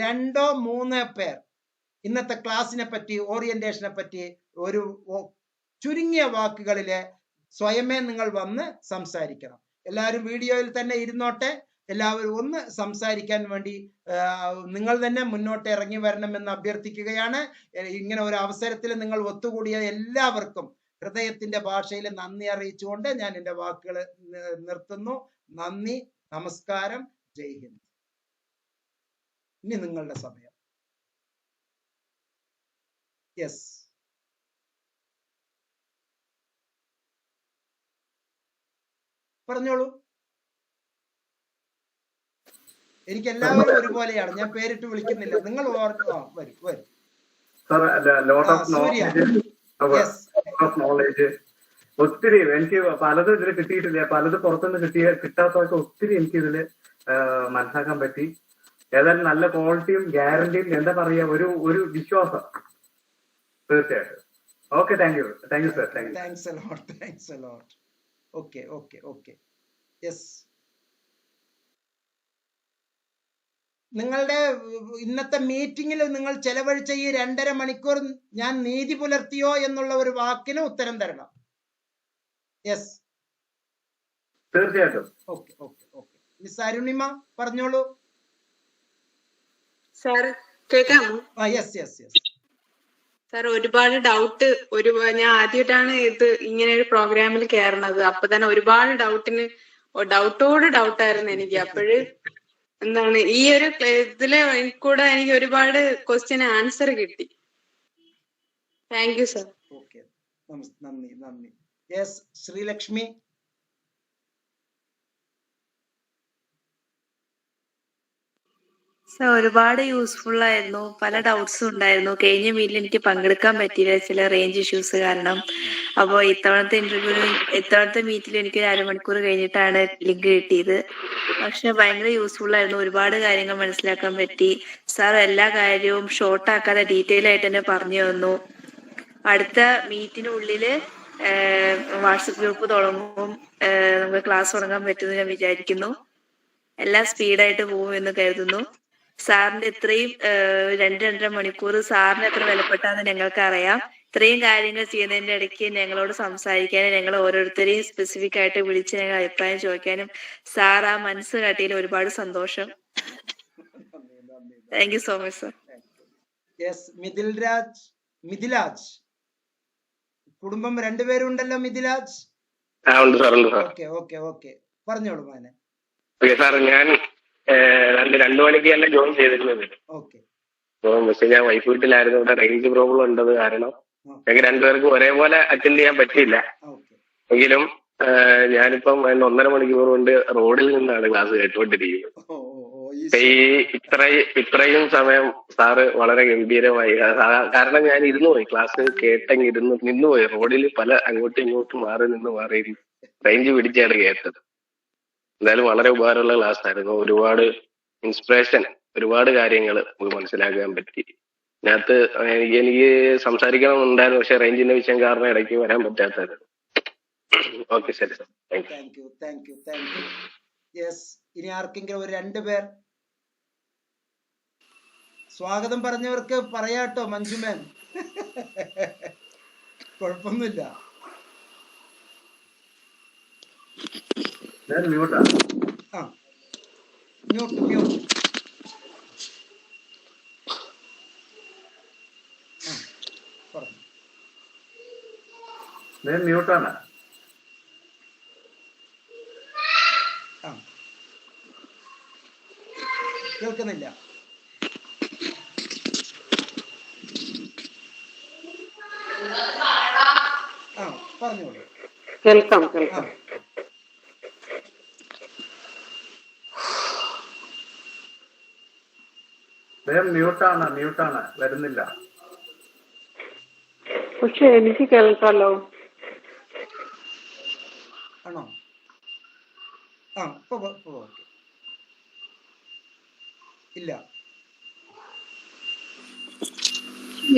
2-3 പേർ ഇന്നത്തെ ക്ലാസ്സിനെ പറ്റി, ഓറിയന്റേഷനെ പറ്റി ഒരു ചുരുങ്ങിയ വാക്കുകളിൽ സ്വയമേ നിങ്ങൾ വന്ന് സംസാരിക്കണം. എല്ലാവരും വീഡിയോയിൽ തന്നെ ഇരുന്നോട്ടെ. എല്ലാവരും ഒന്ന് സംസാരിക്കാൻ വേണ്ടി നിങ്ങൾ തന്നെ മുന്നോട്ട് ഇറങ്ങി വരണമെന്ന് അഭ്യർത്ഥിക്കുകയാണ്. ഇങ്ങനെ ഒരു അവസരത്തിൽ നിങ്ങൾ ഒത്തുകൂടിയ എല്ലാവർക്കും ഹൃദയത്തിന്റെ ഭാഷയിൽ നന്ദി അറിയിച്ചുകൊണ്ട് ഞാൻ എൻ്റെ വാക്കുകൾ നിർത്തുന്നു. നന്ദി, നമസ്കാരം, ജയ് ഹിന്ദ്. ഇനി നിങ്ങളുടെ സമയം. യെസ്, പറഞ്ഞോളൂ. എനിക്ക് എല്ലാവരും ഒരുപോലെയാണ്, ഞാൻ പേരിട്ട് വിളിക്കുന്നില്ല. നിങ്ങൾ വരും. ഒത്തിരി എനിക്ക് പലതും ഇതിൽ കിട്ടിയിട്ടില്ല, പലത് പുറത്തുനിന്ന് കിട്ടാത്തതൊക്കെ ഒത്തിരി എനിക്ക് ഇതില് മനസ്സിലാക്കാൻ പറ്റി. ഏതായാലും നല്ല ക്വാളിറ്റിയും ഗ്യാരണ്ടിയും എന്താ പറയാ ഒരു വിശ്വാസം തീർച്ചയായിട്ടും. Okay, thank you sir. Thanks a lot. Okay. Yes, നിങ്ങളുടെ ഇന്നത്തെ മീറ്റിംഗിൽ നിങ്ങൾ ചെലവഴിച്ച ഈ 2.5 മണിക്കൂർ ഞാൻ നീതി പുലർത്തിയോ എന്നുള്ള ഒരു വാക്കിന് ഉത്തരം തരണം. യെസ്, തീർച്ചയായിട്ടും. ഓക്കെ. മിസ് അരുണിമ പറഞ്ഞോളൂ. സാർ കേൾക്കാമോ? യെസ്. സാർ, ഒരുപാട് ഞാൻ ആദ്യമായിട്ടാണ് ഇങ്ങനെ ഒരു പ്രോഗ്രാമിൽ കയറണത്. അപ്പൊ തന്നെ ഒരുപാട് ഡൗട്ടായിരുന്നു എനിക്ക്. അപ്പോഴ് എന്താണ് ഈ ഒരു ഇതില് കൂടെ എനിക്ക് ഒരുപാട് ക്വസ്റ്റ്യൻ ആൻസർ കിട്ടി. Thank you sir. ഓക്കെ, നന്ദി. യെസ്, ശ്രീലക്ഷ്മി. സർ, ഒരുപാട് യൂസ്ഫുൾ ആയിരുന്നു. പല ഡൗട്ട്സും ഉണ്ടായിരുന്നു. കഴിഞ്ഞ മീറ്റിൽ എനിക്ക് പങ്കെടുക്കാൻ പറ്റിയില്ല, ചില റേഞ്ച് ഇഷ്യൂസ് കാരണം. അപ്പോൾ ഇത്തവണത്തെ മീറ്റിൽ എനിക്ക് 1 അരമണിക്കൂർ കഴിഞ്ഞിട്ടാണ് ലിങ്ക് കിട്ടിയത്. പക്ഷെ ഭയങ്കര യൂസ്ഫുൾ ആയിരുന്നു. ഒരുപാട് കാര്യങ്ങൾ മനസ്സിലാക്കാൻ പറ്റി. സാർ എല്ലാ കാര്യവും ഷോർട്ട് ആക്കാതെ ഡീറ്റെയിൽ ആയിട്ട് തന്നെ പറഞ്ഞു തന്നു. അടുത്ത മീറ്റിനുള്ളില് വാട്സപ്പ് ഗ്രൂപ്പ് തുടങ്ങും, നമുക്ക് ക്ലാസ് തുടങ്ങാൻ പറ്റുമെന്ന് ഞാൻ വിചാരിക്കുന്നു. എല്ലാം സ്പീഡായിട്ട് പോകും എന്ന് കരുതുന്നു. സാറിന്റെ ഇത്രയും 2-2.5 മണിക്കൂർ സാറിന് എത്ര വിലപ്പെട്ടാന്ന് ഞങ്ങൾക്ക് അറിയാം. ഇത്രയും കാര്യങ്ങൾ ചെയ്യുന്നതിന്റെ ഇടയ്ക്ക് ഞങ്ങളോട് സംസാരിക്കാനും ഞങ്ങൾ ഓരോരുത്തരെയും സ്പെസിഫിക് ആയിട്ട് വിളിച്ച് ഞങ്ങൾ അഭിപ്രായം ചോദിക്കാനും സാർ ആ മനസ്സ് കാട്ടിയതിൽ ഒരുപാട് സന്തോഷം. Thank you so much sir. Yes, Mithilaj. കുടുംബം 2 പേരുണ്ടല്ലോ മിഥിലാജ്. ഓക്കെ. പറഞ്ഞോളൂ മോനെ. സാർ, ഞാൻ 2 മണിക്ക് തന്നെ ജോയിൻ ചെയ്തിരുന്നത്. പക്ഷെ ഞാൻ വൈഫ് വീട്ടിലായിരുന്നു. ഇവിടെ റേഞ്ച് പ്രോബ്ലം ഉണ്ടത് കാരണം ഞങ്ങൾക്ക് 2 പേർക്കും ഒരേപോലെ അറ്റൻഡ് ചെയ്യാൻ പറ്റിയില്ല. എങ്കിലും ഞാനിപ്പം 1.5 മണിക്കൂർ കൊണ്ട് റോഡിൽ നിന്നാണ് ക്ലാസ് കേട്ടുകൊണ്ടിരിക്കുന്നത്. ഇത്രയും സമയം സാറ് വളരെ ഗംഭീരമായി, കാരണം ഞാൻ ഇരുന്നുപോയി, ക്ലാസ് നിന്നുപോയി. റോഡിൽ അങ്ങോട്ടും ഇങ്ങോട്ടും മാറി റേഞ്ച് പിടിച്ചാണ് കേട്ടത്. എന്തായാലും വളരെ ഉപകാരമുള്ള ക്ലാസ് ആയിരുന്നു. ഒരുപാട് ഇൻസ്പിറേഷൻ, ഒരുപാട് കാര്യങ്ങൾ നമുക്ക് മനസ്സിലാക്കാൻ പറ്റി. ഇതിനകത്ത് എനിക്ക് സംസാരിക്കണമെന്നുണ്ടായിരുന്നു, പക്ഷെ റേഞ്ചിന്റെ വിഷയം കാരണം ഇടയ്ക്ക് വരാൻ പറ്റാത്തത്. ഓക്കെ, ശരി സാർ. Thank you. യെസ്, ഇനി ആർക്കെങ്കിലും ഒരു 2 പേർ സ്വാഗതം പറഞ്ഞവർക്ക് പറയാട്ടോ മഞ്ജുമേൻ. കുഴപ്പമൊന്നുമില്ല. മ്യൂട്ട്. മ്യൂട്ടാണ്. കേൾക്കുന്നില്ല. പറഞ്ഞോളൂ. കേൾക്കാം. മ്യൂട്ടാണ്, വരുന്നില്ല. പക്ഷെ എനിക്ക് കേൾക്കാലോ. ആണോ? ഇല്ല.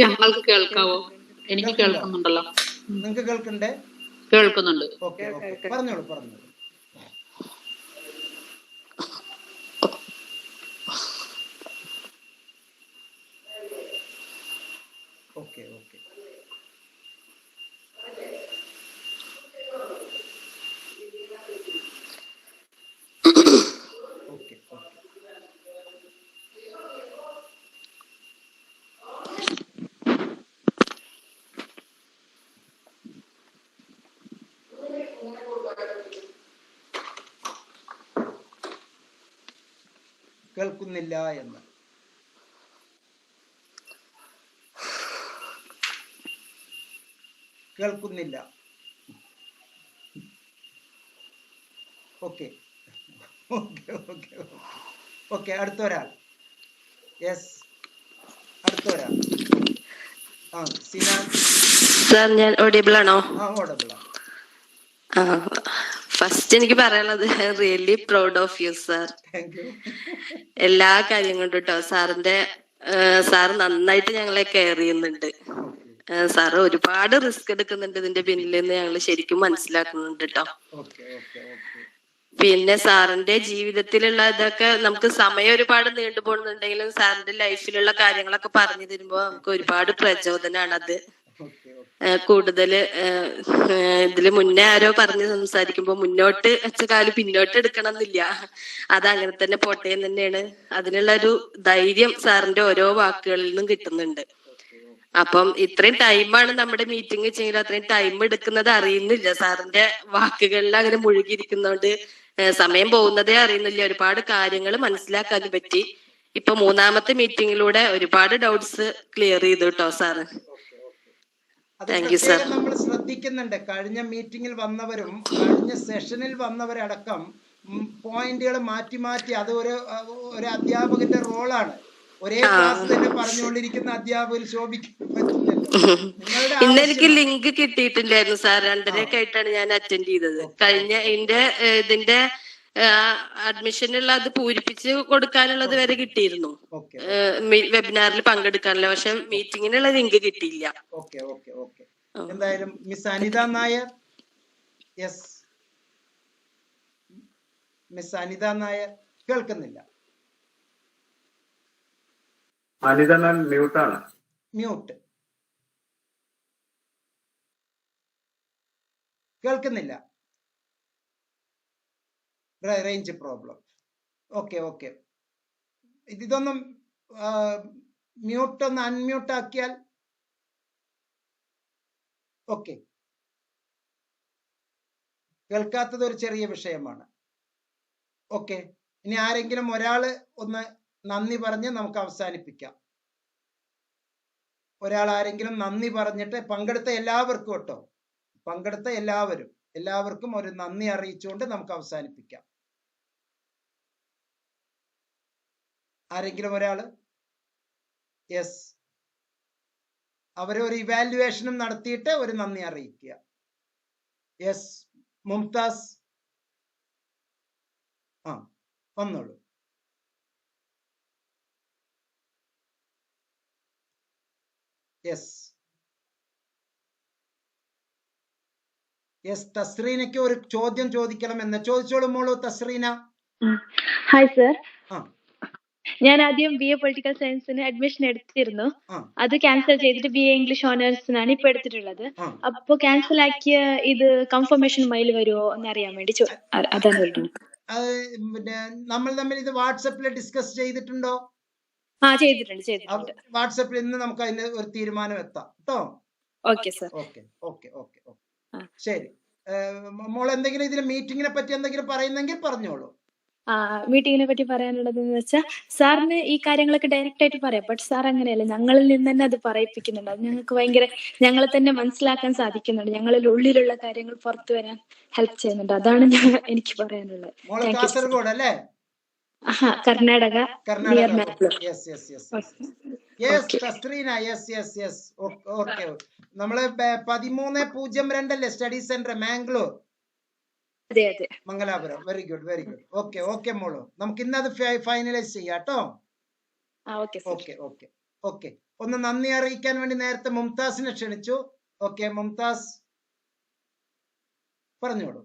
ഞങ്ങൾക്ക് കേൾക്കാവോ? എനിക്ക് കേൾക്കുന്നുണ്ടല്ലോ. നിങ്ങൾക്ക് കേൾക്കണ്ടേ? കേൾക്കുന്നുണ്ട്. ഓക്കെ, പറഞ്ഞോളൂ. ഓക്കെ. കേൾക്കുന്നില്ല എന്ന്. കേൾക്കുന്നില്ല. ഓക്കെ. അടുത്തൊരാൾ. യെസ്, അടുത്തൊരാൾ. സിനാൻ. സാർ, ഞാൻ ഓഡിബിൾ ആണോ? ഓഡിബിൾ ആണ്. ഫസ്റ്റ് എനിക്ക് പറയാനുള്ളത് really proud of you sir. Thank you. എല്ലാ കാര്യം കൊണ്ടും കേട്ടോ സാറിന്റെ സാറ് നന്നായിട്ട് ഞങ്ങളെ കെയർ ചെയ്യുന്നുണ്ട്. സാറ് ഒരുപാട് റിസ്ക് എടുക്കുന്നുണ്ട് ഇതിന്റെ പിന്നിൽ നിന്ന് ഞങ്ങൾ ശരിക്കും മനസ്സിലാക്കുന്നുണ്ട് കേട്ടോ. Okay okay okay. പിന്നെ സാറിന്റെ ജീവിതത്തിലുള്ള ഇതൊക്കെ നമുക്ക് സമയം ഒരുപാട് നീണ്ടുപോകുന്നുണ്ടെങ്കിലും സാറിന്റെ ലൈഫിലുള്ള കാര്യങ്ങളൊക്കെ പറഞ്ഞു തരുമ്പോ നമുക്ക് ഒരുപാട് പ്രചോദനമാണ് അത്. കൂടുതല് ഇതില് മുന്നേ ആരോ പറഞ്ഞ് സംസാരിക്കുമ്പോ മുന്നോട്ട് വെച്ച കാല് പിന്നോട്ട് എടുക്കണം എന്നില്ല, അത് അങ്ങനെ തന്നെ പോട്ടെ എന്ന് തന്നെയാണ്. അതിനുള്ള ഒരു ധൈര്യം സാറിന്റെ ഓരോ വാക്കുകളിൽ നിന്നും കിട്ടുന്നുണ്ട്. അപ്പം ഇത്രയും ടൈമാണ് നമ്മുടെ മീറ്റിംഗ് വെച്ചെങ്കിൽ അത്രയും ടൈം എടുക്കുന്നത് അറിയുന്നില്ല. സാറിന്റെ വാക്കുകളിൽ അങ്ങനെ മുഴുകിയിരിക്കുന്നോണ്ട് സമയം പോകുന്നതേ അറിയുന്നില്ല. ഒരുപാട് കാര്യങ്ങൾ മനസ്സിലാക്കാൻ പറ്റി. ഇപ്പൊ 3ാമത്തെ മീറ്റിംഗിലൂടെ ഒരുപാട് ഡൗട്ട്സ് ക്ലിയർ ചെയ്തു കേട്ടോ സാറ്. Thank you sir. നമ്മൾ ശ്രദ്ധിക്കുന്നുണ്ട്, കഴിഞ്ഞ മീറ്റിംഗിൽ വന്നവരും കഴിഞ്ഞ സെഷനിൽ വന്നവരടക്കം പോയിന്റുകൾ മാറ്റി മാറ്റി, അത് ഒരു അധ്യാപകന്റെ റോളാണ്. ഒരേ ക്ലാസ് തന്നെ പറഞ്ഞുകൊണ്ടിരിക്കുന്ന അധ്യാപകർ ശോഭിക്കാൻ പറ്റില്ലല്ലോ. ഇന്ന് എനിക്ക് ലിങ്ക് കിട്ടിയിട്ടില്ലായിരുന്നു സാർ. 2:30 ആയിട്ടാണ് ഞാൻ അറ്റൻഡ് ചെയ്തത്. കഴിഞ്ഞ ഇതിന്റെ അഡ്മിഷനുള്ള അത് പൂരിപ്പിച്ച് കൊടുക്കാനുള്ളത് വരെ കിട്ടിയിരുന്നു, വെബിനാറിൽ പങ്കെടുക്കാനുള്ള. പക്ഷെ മീറ്റിങ്ങിനുള്ള ലിങ്ക് കിട്ടിയില്ല. Okay okay okay. എന്തായാലും miss Anitha Nair, yes miss Anitha Nair കേൾക്കുന്നില്ല. അനിത മാം മ്യൂട്ടാണ്. മ്യൂട്ട് കേൾക്കുന്നില്ല, റേഞ്ച് പ്രോബ്ലം. Okay okay. ഇതൊന്നും മ്യൂട്ട് ഒന്ന് അൺമ്യൂട്ട് ആക്കിയാൽ. ഓക്കെ, കേൾക്കാത്തത് ഒരു ചെറിയ വിഷയമാണ്. ഓക്കെ, ഇനി ആരെങ്കിലും ഒരാള് ഒന്ന് നന്ദി പറഞ്ഞ് നമുക്ക് അവസാനിപ്പിക്കാം. ഒരാൾ ആരെങ്കിലും നന്ദി പറഞ്ഞിട്ട്, പങ്കെടുത്ത എല്ലാവർക്കും കേട്ടോ, പങ്കെടുത്ത എല്ലാവർക്കും ഒരു നന്ദി അറിയിച്ചുകൊണ്ട് നമുക്ക് അവസാനിപ്പിക്കാം. ആരെങ്കിലും ഒരാള്? യെസ്, അവരെ ഒരു ഇവാലുവേഷനും നടത്തിയിട്ട് ഒരു നന്ദി അറിയിക്കുക. യെസ്, മുംതാസ് വന്നോളൂ. Yes yes. തസ്രീനയ്ക്ക് ഒരു ചോദ്യം ചോദിക്കണമെന്ന്. ചോദിച്ചോളൂ മോളൂ തസ്രീന. ഹായ് സർ, ഞാൻ ആദ്യം BA പൊളിറ്റിക്കൽ സയൻസിന് അഡ്മിഷൻ എടുത്തിരുന്നു. അത് ക്യാൻസൽ ചെയ്തിട്ട് BA ഇംഗ്ലീഷ് ഓണേഴ്സിനാണ് ഇപ്പൊ എടുത്തിട്ടുള്ളത്. അപ്പൊ ക്യാൻസൽ ആക്കിയ ഇത് കൺഫർമേഷൻ മെയിൽ വരുമോ എന്നറിയാൻ വേണ്ടി അതാണ് വിളിക്കുന്നത്. പിന്നെ നമ്മൾ തമ്മിൽ ഇത് വാട്സപ്പിൽ ഡിസ്കസ് ചെയ്തിട്ടുണ്ടോ? ചെയ്തിട്ടുണ്ട്. വാട്സപ്പിൽ ഇന്ന് നമുക്ക് അതിന് ഒരു തീരുമാനം എത്താം കേട്ടോ. Okay sir. Okay okay okay okay. ശരി മോൾ, എന്തെങ്കിലും ഇതിൽ മീറ്റിങ്ങിനെ പറ്റി എന്തെങ്കിലും പറയുന്നെങ്കിൽ പറഞ്ഞോളൂ. മീറ്റിങ്ങിനെ പറ്റി പറയാനുള്ളത് എന്ന് വെച്ചാൽ, സാറിന് ഈ കാര്യങ്ങളൊക്കെ ഡയറക്റ്റ് ആയിട്ട് പറയാം. ബട്ട് സാർ അങ്ങനെയല്ല, ഞങ്ങളിൽ നിന്ന് തന്നെ അത് പറയിപ്പിക്കുന്നുണ്ട്. അത് ഞങ്ങൾക്ക് ഭയങ്കര, ഞങ്ങളെ തന്നെ മനസ്സിലാക്കാൻ സാധിക്കുന്നുണ്ട്. ഞങ്ങളിൽ ഉള്ളിലുള്ള കാര്യങ്ങൾ പുറത്തു വരാൻ ഹെൽപ്പ് ചെയ്യുന്നുണ്ട്. അതാണ് എനിക്ക് പറയാനുള്ളത്. കാസർഗോഡ് അല്ലേ? കർണാടക. നമ്മള് 1302 അല്ലേ study centre, Mangalore, Mangalapuram. Very good very good. Okay okay മോളോ, നമുക്ക് ഇന്നത് ഫൈനലൈസ് ചെയ്യാം കേട്ടോ. Okay okay okay. ഒന്ന് നന്ദി അറിയിക്കാൻ വേണ്ടി നേരത്തെ മുംതാസിനെ ക്ഷണിച്ചു. ഓക്കെ മുംതാസ് പറഞ്ഞോളൂ.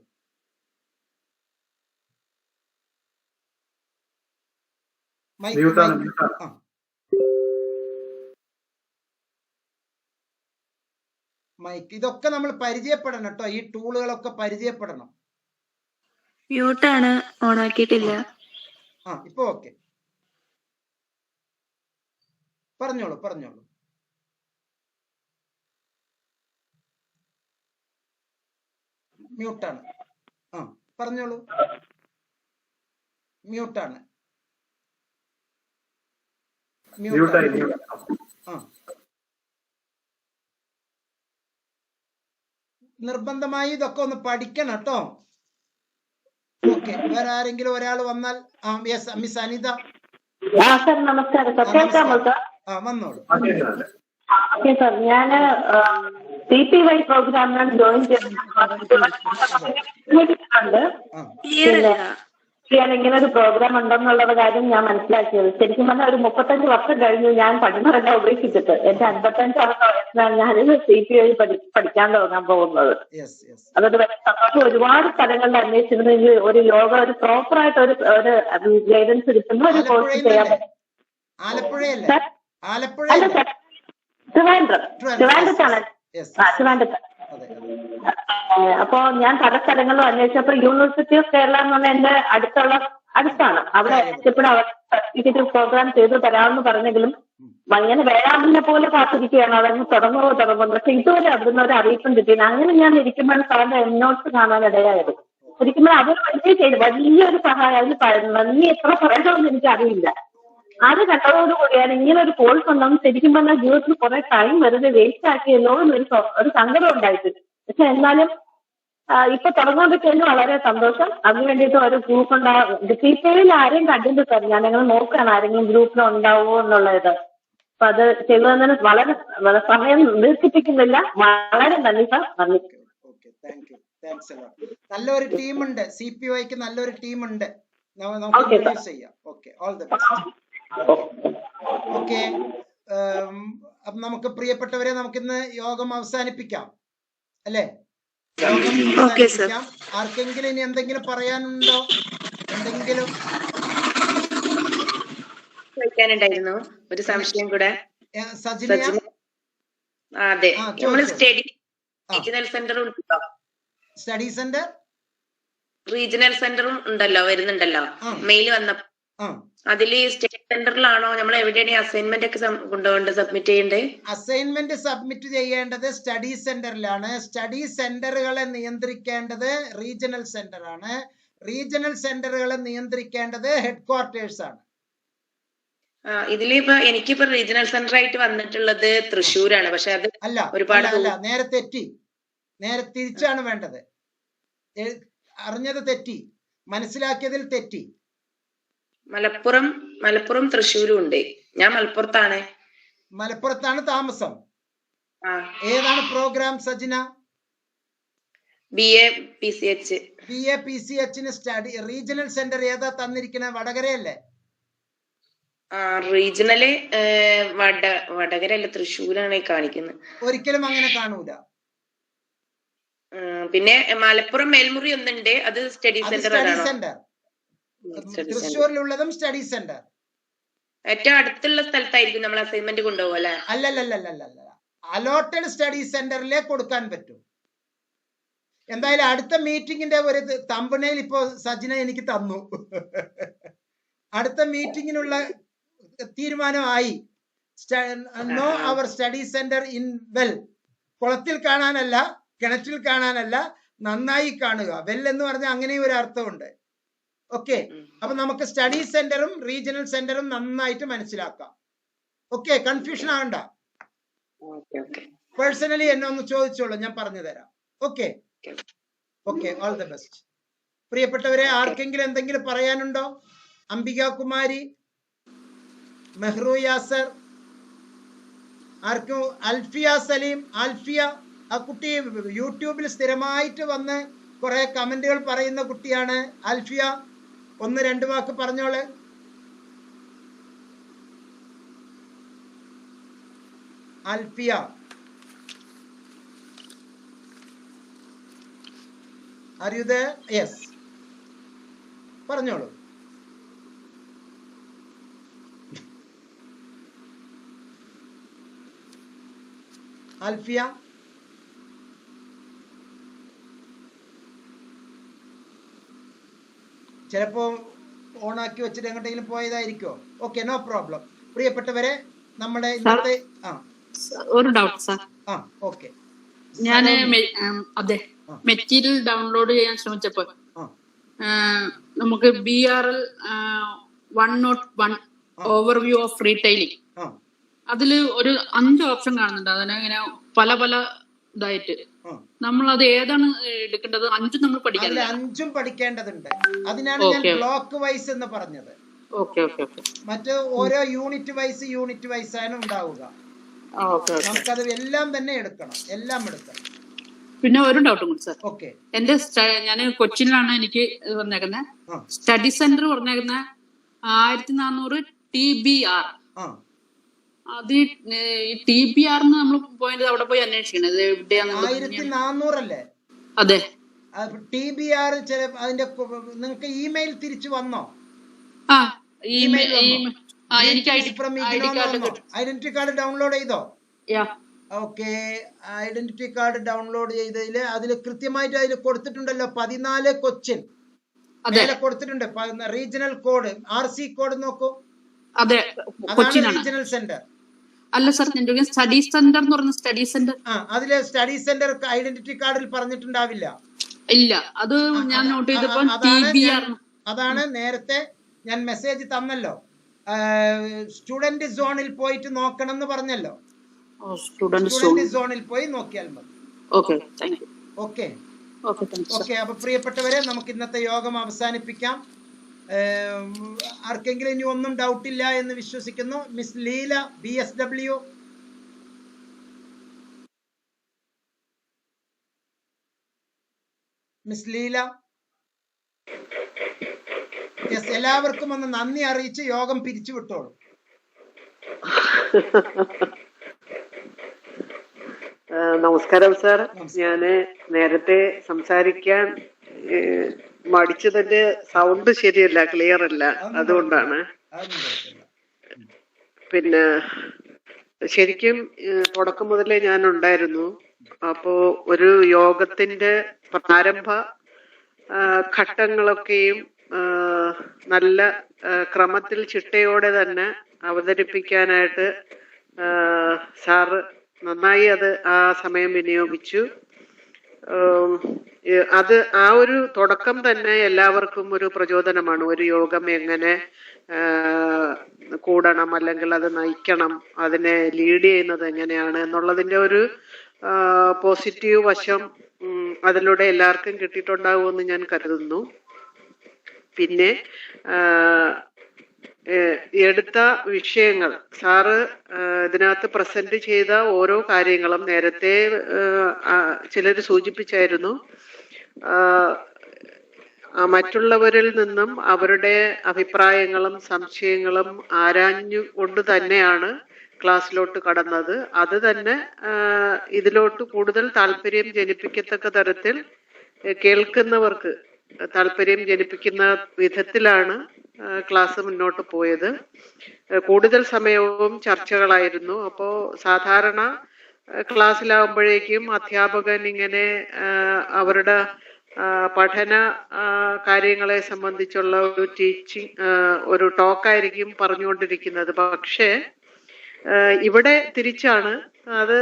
മൈക്ക്, ഇതൊക്കെ നമ്മൾ പരിചയപ്പെടണം കേട്ടോ. ഈ ടൂളുകളൊക്കെ പരിചയപ്പെടണം. മ്യൂട്ടാണ്, ഓൺ ആക്കിയിട്ടില്ല. ഇപ്പൊ ഓക്കെ, പറഞ്ഞോളൂ പറഞ്ഞോളൂ. മ്യൂട്ടാണ്. പറഞ്ഞോളൂ. മ്യൂട്ടാണ്. നിർബന്ധമായി ഇതൊക്കെ ഒന്ന് പഠിക്കണം കേട്ടോ. ഓക്കെ, വേറെ ആരെങ്കിലും ഒരാൾ വന്നാൽ. മിസ് അനിത. നമസ്കാരം. വന്നോളൂ. ഞാന് CPY പ്രോഗ്രാമിനാണ് ജോയിൻ ചെയ്തിട്ടുണ്ട്. ക്ലിയർ അല്ല. ഞാൻ ഇങ്ങനെ ഒരു പ്രോഗ്രാം ഉണ്ടെന്നുള്ള കാര്യം ഞാൻ മനസ്സിലാക്കിയത്. ശരിക്കും പറഞ്ഞാൽ ഒരു 35 വർഷം കഴിഞ്ഞു ഞാൻ പഠനമെല്ലാം ഉപേക്ഷിച്ചിട്ട്. എന്റെ 55 വയസ്സിലാണ് ഞാനിത് CPI പഠിക്കാൻ തുടങ്ങാൻ പോകുന്നത്. അതൊരു വലിയ സന്തോഷം. ഒരുപാട് സ്ഥലങ്ങളിൽ അന്വേഷിച്ചിരുന്നെങ്കിൽ ഒരു യോഗ ഒരു പ്രോപ്പർ ആയിട്ട് ഒരു ഗൈഡൻസ് കിട്ടുന്ന ഒരു കോഴ്സ് ചെയ്യാൻ പറ്റും. അല്ല സാർ, ട്രിവാൻഡ്രത്താണ്. ട്രിവാൻഡ്രത്ത്. അപ്പോ ഞാൻ പല സ്ഥലങ്ങളിലും അന്വേഷിച്ചപ്പോ യൂണിവേഴ്സിറ്റി ഓഫ് കേരള എന്ന് പറഞ്ഞാൽ എന്റെ അടുത്താണ്. അവിടെ എത്തിയപ്പോഴും അവർ സർട്ടിഫിക്കറ്റ് പ്രോഗ്രാം ചെയ്ത് തരാമെന്ന് പറഞ്ഞെങ്കിലും അങ്ങനെ വേളാമ്പിനെ പോലെ കാത്തിരിക്കുകയാണ്. അതങ്ങ് തുടങ്ങുമോ. പക്ഷെ ഇതുവരെ അവിടുന്ന് ഒരു അറിയിപ്പും കിട്ടിയില്ല. അങ്ങനെ ഞാൻ ഇരിക്കുമ്പോൾ സാറിന്റെ എന്നോട്സ് കാണാൻ ഇടയായത്. ശരിക്കും അതൊരു വലിയൊരു സഹായം. അതിന് നന്ദി എത്ര പറയണമെന്ന് എനിക്കറിയില്ല. അത് കണ്ടതോടുകൂടിയാണ് ഇങ്ങനെ ഒരു കോഴ്സ് ഉണ്ടെന്ന് ശരിക്കും പറഞ്ഞാൽ ജീവിതത്തിൽ കുറെ ടൈം വെറുതെ വേസ്റ്റ് ആക്കിയല്ലോ എന്നൊരു സങ്കടം ഉണ്ടായിട്ടുണ്ട്. പക്ഷെ എന്നാലും ഇപ്പൊ തുടങ്ങാൻ പറ്റിയതിന് വളരെ സന്തോഷം. അതിന് വേണ്ടിയിട്ട് ഒരു ഗ്രൂപ്പ് ഉണ്ടാകും. CPIയിൽ ആരെയും കണ്ടിട്ട് സാർ ഞാൻ നിങ്ങൾ നോക്കുകയാണ് ആരെങ്കിലും ഗ്രൂപ്പിൽ ഉണ്ടാവുമോ എന്നുള്ളത്. അപ്പൊ അത് ചെയ്തതിന് വളരെ സമയം ദീർഘിപ്പിക്കുന്നില്ല. വളരെ നന്ദി സാർ. നന്ദി. നല്ലൊരു ടീമുണ്ട് CPIക്ക്. നല്ലൊരു ടീമുണ്ട്. നമുക്ക് ചെയ്യാം. Okay, all the best. Okay, അപ്പൊ നമുക്ക് പ്രിയപ്പെട്ടവരെ നമുക്കിന്ന് യോഗം അവസാനിപ്പിക്കാം അല്ലേ? ആർക്കെങ്കിലും ഇനി എന്തെങ്കിലും പറയാനുണ്ടോ? എന്തെങ്കിലും ചോദിക്കാനുണ്ടായിരുന്നു ഒരു സംശയം കൂടെ. സജിന? അതെ, നമ്മള് റീജിയണൽ സെന്റർ ഉണ്ടല്ലോ. സ്റ്റഡി സെന്റർ റീജിയണൽ സെന്ററും ഉണ്ടല്ലോ, വരുന്നുണ്ടല്ലോ മെയിൽ വന്നപ്പോ. അതില് സ്റ്റേറ്റ് സെന്ററിലാണോ നമ്മൾ എവിടെയാണ് അസൈൻമെന്റ് ഒക്കെ കൊണ്ടുപോകേണ്ടത്, സബ്മിറ്റ് ചെയ്യേണ്ടത്? അസൈൻമെന്റ് സബ്മിറ്റ് ചെയ്യേണ്ടത് സ്റ്റഡി സെന്ററിലാണ്. സ്റ്റഡി സെന്ററുകളെ നിയന്ത്രിക്കേണ്ടത് റീജിയണൽ സെന്റർ ആണ്. റീജിയണൽ സെന്ററുകളെ നിയന്ത്രിക്കേണ്ടത് ഹെഡ് ക്വാർട്ടേഴ്സ് ആണ്. ഇതിലിപ്പോ എനിക്കിപ്പോ റീജിയണൽ സെന്റർ ആയിട്ട് വന്നിട്ടുള്ളത് തൃശ്ശൂരാണ്. പക്ഷെ അത് ഒരുപാട് നേരെ തെറ്റി. നേരെ തിരിച്ചാണ് വേണ്ടത്. അറിഞ്ഞത് തെറ്റി, മനസ്സിലാക്കിയതിൽ തെറ്റി. മലപ്പുറം തൃശ്ശൂരും ഉണ്ട്. ഞാൻ മലപ്പുറത്താണ്. മലപ്പുറത്താണ് താമസം. ഏതാണ് program Sajina? BA PCH. BA PCH study regional centre ഏതാ തന്നിരിക്കണേ? വടകരയല്ലേ? റീജിയണല് വടകര അല്ല, തൃശ്ശൂരാണ് കാണിക്കുന്നത്. ഒരിക്കലും അങ്ങനെ കാണൂല. പിന്നെ മലപ്പുറം മേൽമുറി ഒന്നുണ്ട്, അത് സ്റ്റഡി സെന്റർ. തൃശ്ശൂരിലുള്ളതും സ്റ്റഡി സെന്റർ. ഏറ്റവും അടുത്തുള്ള സ്ഥലത്തായിരിക്കും നമ്മൾ അസൈൻമെന്റ് കൊണ്ടുപോകും അല്ലെ? അല്ലല്ല, അലോട്ടഡ് സ്റ്റഡി സെന്ററിലേ കൊടുക്കാൻ പറ്റും. എന്തായാലും അടുത്ത മീറ്റിംഗിന്റെ ഒരു തമ്പനയിൽ ഇപ്പോ സജിന എനിക്ക് തന്നു. അടുത്ത മീറ്റിംഗിനുള്ള തീരുമാനമായി. No our study centre in well. കുളത്തിൽ കാണാനല്ല, കിണറ്റിൽ കാണാനല്ല, നന്നായി കാണുക. വെൽ എന്ന് പറഞ്ഞാൽ അങ്ങനെ ഒരു അർത്ഥമുണ്ട്. ഓക്കെ, അപ്പൊ നമുക്ക് സ്റ്റഡി സെന്ററും റീജിയണൽ സെന്ററും നന്നായിട്ട് മനസ്സിലാക്കാം. ഓക്കെ, കൺഫ്യൂഷൻ ആവണ്ട. പേഴ്സണലി എന്നെ ഒന്ന് ചോദിച്ചോളൂ, ഞാൻ പറഞ്ഞു തരാം. Okay, all the best. പ്രിയപ്പെട്ടവരെ, ആർക്കെങ്കിലും എന്തെങ്കിലും പറയാനുണ്ടോ? അംബിക കുമാരി, മെഹ്റു യാസർ, ആർക്കും? അൽഫിയ സലീം. അൽഫിയ, ആ കുട്ടി യൂട്യൂബിൽ സ്ഥിരമായിട്ട് വന്ന് കുറെ കമന്റുകൾ പറയുന്ന കുട്ടിയാണ്. അൽഫിയ, ഒന്ന് രണ്ട് വാക്ക് പറഞ്ഞോളെ. Alfiya, are you there? Yes, പറഞ്ഞോളൂ. അൽഫിയ, ചിലപ്പോ ഓണാക്കി വെച്ചിട്ട് എങ്ങോട്ടെങ്കിലും പോയതായിരിക്കോ? Okay, no problem. പ്രിയപ്പെട്ടവരെ, നമ്മുടെ ഇന്നത്തെ ഒരു ഡൗട്ട് സാർ. ഓക്കെ, ഞാൻ അതെ മെറ്റീരിയൽ ഡൗൺലോഡ് ചെയ്യാൻ ശ്രമിച്ചപ്പോ നമുക്ക് BRL 101 ഓവർവ്യൂ ഓഫ് റീറ്റെയിലിംഗ്, അതില് ഒരു 5 ഓപ്ഷൻ കാണുന്നുണ്ട്. അതിനെ പല ഇതായിട്ട് നമ്മൾ അത് ഏതാണ് എടുക്കേണ്ടത്? 5 നമ്മൾ പഠിക്കാറില്ല. 5 പഠിക്കേണ്ടതുണ്ട്. അതിനാണ് ഞാൻ ബ്ലോക്ക് വൈസ് എന്ന് പറഞ്ഞത്. മറ്റ് ഓരോ യൂണിറ്റ് വൈസ് ആണ് ഉണ്ടാവുക. നമുക്കത് എല്ലാം തന്നെ എടുക്കണം, എല്ലാം എടുക്കണം. പിന്നെ ഒരു ഡൗട്ടും കൂടി സാർ. ഓക്കെ. എന്റെ ഞാൻ കൊച്ചിനിലാണ് എനിക്ക് പറഞ്ഞേക്കുന്നത്. സ്റ്റഡി സെന്റർ പറഞ്ഞേക്കുന്നത് 1400 TBR. അത് TBR നമ്മൾ പോയിന്റ് അവിടെ പോയി അന്വേഷിക്കണം എവിടെയാണ്. 1400 അല്ലേ? അതെ. TBR അതിന്റെ നിങ്ങൾക്ക് ഇമെയിൽ തിരിച്ചു വന്നോ? ഐഡന്റിറ്റി കാർഡ് ഡൗൺലോഡ് ചെയ്തോ? ഓക്കെ. ഐഡന്റിറ്റി കാർഡ് ഡൗൺലോഡ് ചെയ്തതില് അതിൽ കൃത്യമായിട്ട് അതിൽ കൊടുത്തിട്ടുണ്ടല്ലോ 14 കൊച്ചിൻ കൊടുത്തിട്ടുണ്ട്. റീജിയണൽ കോഡ് RC കോഡ് നോക്കൂ. അതെ, റീജിയണൽ സെന്റർ അല്ല സാർ, സ്റ്റഡി സെന്റർ എന്ന് പറഞ്ഞ സ്റ്റഡി സെന്റർ. അതില് സ്റ്റഡി സെന്റർ ഐഡന്റിറ്റി കാർഡിൽ പറഞ്ഞിട്ടുണ്ടാവില്ല. ഇല്ല, അത് ഞാൻ നോട്ട് ചെയ്തപ്പോ അതാണ് നേരത്തെ ഞാൻ മെസ്സേജ് തന്നല്ലോ, സ്റ്റുഡന്റ് സോണിൽ പോയിട്ട് നോക്കണം എന്ന് പറഞ്ഞല്ലോ. സ്റ്റുഡന്റ് സോണിൽ പോയി നോക്കിയാൽ മതി. ഓക്കെ. അപ്പൊ പ്രിയപ്പെട്ടവരെ, നമുക്ക് ഇന്നത്തെ യോഗം അവസാനിപ്പിക്കാം. ആർക്കെങ്കിലും ഇനി ഒന്നും ഡൗട്ട് ഇല്ല എന്ന് വിശ്വസിക്കുന്നു. Miss Leela BSW. Miss Leela, എല്ലാവർക്കും ഒന്ന് നന്ദി അറിയിച്ച് യോഗം പിരിച്ചുവിട്ടോളൂ. നമസ്കാരം സാർ. ഞാന് നേരത്തെ സംസാരിക്കാൻ മടിച്ചതിന്റെ സൗണ്ട് ശരിയല്ല, ക്ലിയർ അല്ല, അതുകൊണ്ടാണ്. പിന്നെ ശരിക്കും തുടക്കം മുതലേ ഞാൻ ഉണ്ടായിരുന്നു. അപ്പോ ഒരു യോഗത്തിന്റെ പ്രാരംഭ ഘട്ടങ്ങളൊക്കെയും നല്ല ക്രമത്തിൽ ചിട്ടയോടെ തന്നെ അവതരിപ്പിക്കാനായിട്ട് സാറ് നന്നായി അത് ആ സമയം വിനിയോഗിച്ചു. അത് ആ ഒരു തുടക്കം തന്നെ എല്ലാവർക്കും ഒരു പ്രചോദനമാണ്. ഒരു യോഗം എങ്ങനെ കൂടണം, അല്ലെങ്കിൽ അത് നയിക്കണം, അതിനെ ലീഡ് ചെയ്യുന്നത് എങ്ങനെയാണ് എന്നുള്ളതിന്റെ ഒരു പോസിറ്റീവ് വശം അതിലൂടെ എല്ലാവർക്കും കിട്ടിയിട്ടുണ്ടാവുമെന്ന് ഞാൻ കരുതുന്നു. പിന്നെ എടുത്ത വിഷയങ്ങൾ, സാറ് ഇതിനകത്ത് പ്രസന്റ് ചെയ്ത ഓരോ കാര്യങ്ങളും നേരത്തെ ചിലർ സൂചിപ്പിച്ചായിരുന്നു. മറ്റുള്ളവരിൽ നിന്നും അവരുടെ അഭിപ്രായങ്ങളും സംശയങ്ങളും ആരാഞ്ഞു കൊണ്ട് തന്നെയാണ് ക്ലാസ്സിലോട്ട് കടന്നത്. അത് തന്നെ ഇതിലോട്ട് കൂടുതൽ താല്പര്യം ജനിപ്പിക്കത്തക്ക തരത്തിൽ കേൾക്കുന്നവർക്ക് താല്പര്യം ജനിപ്പിക്കുന്ന വിധത്തിലാണ് ക്ലാസ് മുന്നോട്ട് പോയത്. കൂടുതൽ സമയവും ചർച്ചകളായിരുന്നു. അപ്പോ സാധാരണ ക്ലാസ്സിലാവുമ്പോഴേക്കും അധ്യാപകൻ ഇങ്ങനെ അവരുടെ പഠന കാര്യങ്ങളെ സംബന്ധിച്ചുള്ള ഒരു ഒരു ടോക്കായിരിക്കും പറഞ്ഞുകൊണ്ടിരിക്കുന്നത്. പക്ഷേ ഇവിടെ തിരിച്ചാണ്. അത്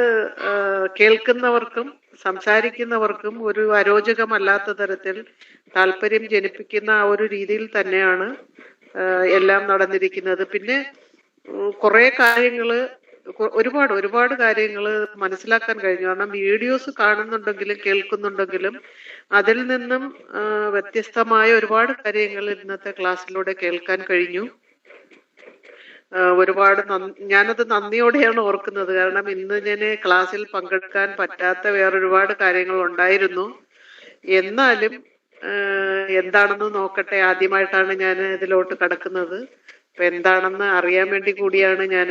കേൾക്കുന്നവർക്കും സംസാരിക്കുന്നവർക്കും ഒരു അരോചകമല്ലാത്ത തരത്തിൽ താല്പര്യം ജനിപ്പിക്കുന്ന ആ ഒരു രീതിയിൽ തന്നെയാണ് എല്ലാം നടന്നിരിക്കുന്നത്. പിന്നെ കുറെ കാര്യങ്ങള്, ഒരുപാട് കാര്യങ്ങൾ മനസ്സിലാക്കാൻ കഴിഞ്ഞു. കാരണം വീഡിയോസ് കാണുന്നുണ്ടെങ്കിലും കേൾക്കുന്നുണ്ടെങ്കിലും അതിൽ നിന്നും വ്യത്യസ്തമായ ഒരുപാട് കാര്യങ്ങൾ ഇന്നത്തെ ക്ലാസ്സിലൂടെ കേൾക്കാൻ കഴിഞ്ഞു. ഒരുപാട് ഞാനത് നന്ദിയോടെയാണ് ഓർക്കുന്നത്. കാരണം ഇന്ന് ഞാൻ ക്ലാസ്സിൽ പങ്കെടുക്കാൻ പറ്റാത്ത വേറൊരുപാട് കാര്യങ്ങൾ ഉണ്ടായിരുന്നു. എന്നാലും എന്താണെന്ന് നോക്കട്ടെ, ആദ്യമായിട്ടാണ് ഞാൻ ഇതിലോട്ട് കടക്കുന്നത്. അപ്പൊ എന്താണെന്ന് അറിയാൻ വേണ്ടി കൂടിയാണ് ഞാൻ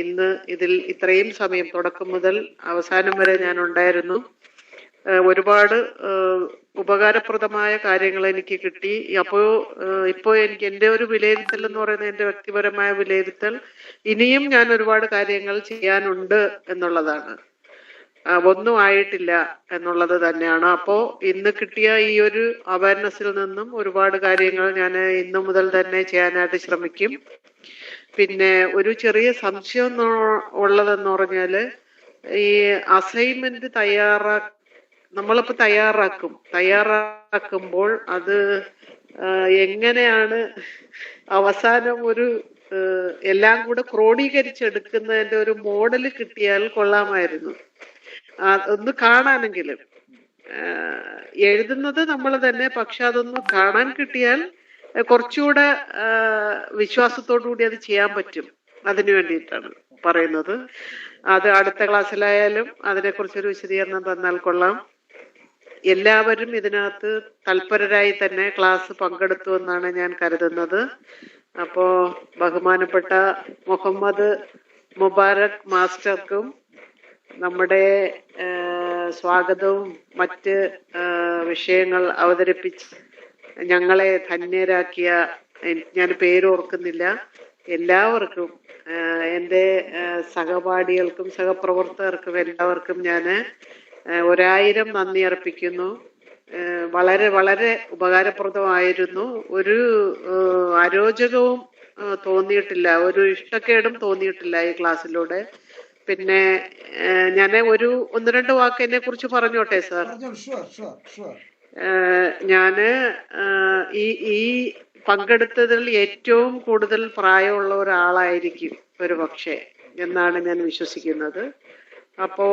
ഇന്ന് ഇതിൽ ഇത്രയും സമയം, തുടക്കം മുതൽ അവസാനം വരെ ഞാൻ ഉണ്ടായിരുന്നു. ഒരുപാട് ഉപകാരപ്രദമായ കാര്യങ്ങൾ എനിക്ക് കിട്ടി. ഇപ്പോ എനിക്ക് എന്റെ ഒരു വിലയിരുത്തൽ എന്ന് പറയുന്നത്, എന്റെ വ്യക്തിപരമായ വിലയിരുത്തൽ, ഇനിയും ഞാൻ ഒരുപാട് കാര്യങ്ങൾ ചെയ്യാനുണ്ട് എന്നുള്ളതാണ്. ഒന്നും ആയിട്ടില്ല എന്നുള്ളത് തന്നെയാണ്. അപ്പോ ഇന്ന് കിട്ടിയ ഈ ഒരു അവയർനെസ്സിൽ നിന്നും ഒരുപാട് കാര്യങ്ങൾ ഞാൻ ഇന്നു മുതൽ തന്നെ ചെയ്യാനായിട്ട് ശ്രമിക്കും. പിന്നെ ഒരു ചെറിയ സംശയം ഉള്ളതെന്ന് പറഞ്ഞാല്, ഈ അസൈൻമെന്റ് നമ്മളിപ്പോ തയ്യാറാക്കുമ്പോൾ അത് എങ്ങനെയാണ് അവസാനം ഒരു എല്ലാം കൂടെ ക്രോഡീകരിച്ചെടുക്കുന്നതിന്റെ ഒരു മോഡല് കിട്ടിയാൽ കൊള്ളാമായിരുന്നു. ഒന്ന് കാണാനെങ്കിലും. എഴുതുന്നത് നമ്മൾ തന്നെ, പക്ഷെ അതൊന്ന് കാണാൻ കിട്ടിയാൽ കുറച്ചുകൂടെ വിശ്വാസത്തോടു കൂടി അത് ചെയ്യാൻ പറ്റും. അതിനു വേണ്ടിയിട്ടാണ് പറയുന്നത്. അത് അടുത്ത ക്ലാസ്സിലായാലും അതിനെക്കുറിച്ചൊരു വിശദീകരണം തന്നാൽ കൊള്ളാം. എല്ലാവരും ഇതിനകത്ത് തൽപരരായി തന്നെ ക്ലാസ് പങ്കെടുത്തു എന്നാണ് ഞാൻ കരുതുന്നത്. അപ്പോ ബഹുമാനപ്പെട്ട മുഹമ്മദ് മുബാറക് മാസ്റ്റർക്കും നമ്മുടെ സ്വാഗതവും മറ്റ് വിഷയങ്ങൾ അവതരിപ്പിച്ച് ഞങ്ങളെ ധന്യരാക്കിയ, ഞാൻ പേരോർക്കുന്നില്ല, എല്ലാവർക്കും എൻ്റെ സഹപാഠികൾക്കും സഹപ്രവർത്തകർക്കും എല്ലാവർക്കും ഞാൻ 1000 നന്ദി അർപ്പിക്കുന്നു. വളരെ വളരെ ഉപകാരപ്രദമായിരുന്നു. ഒരു അരോചകവും തോന്നിയിട്ടില്ല, ഒരു ഇഷ്ടക്കേടും തോന്നിയിട്ടില്ല ഈ ക്ലാസ്സിലൂടെ. പിന്നെ ഞാൻ ഒരു 1-2 വാക്ക് എന്നെ കുറിച്ച് പറഞ്ഞോട്ടെ സാർ. ഞാന് ഈ പങ്കെടുത്തതിൽ ഏറ്റവും കൂടുതൽ പ്രായമുള്ള ഒരാളായിരിക്കും ഒരു പക്ഷേ എന്നാണ് ഞാൻ വിശ്വസിക്കുന്നത്. അപ്പോ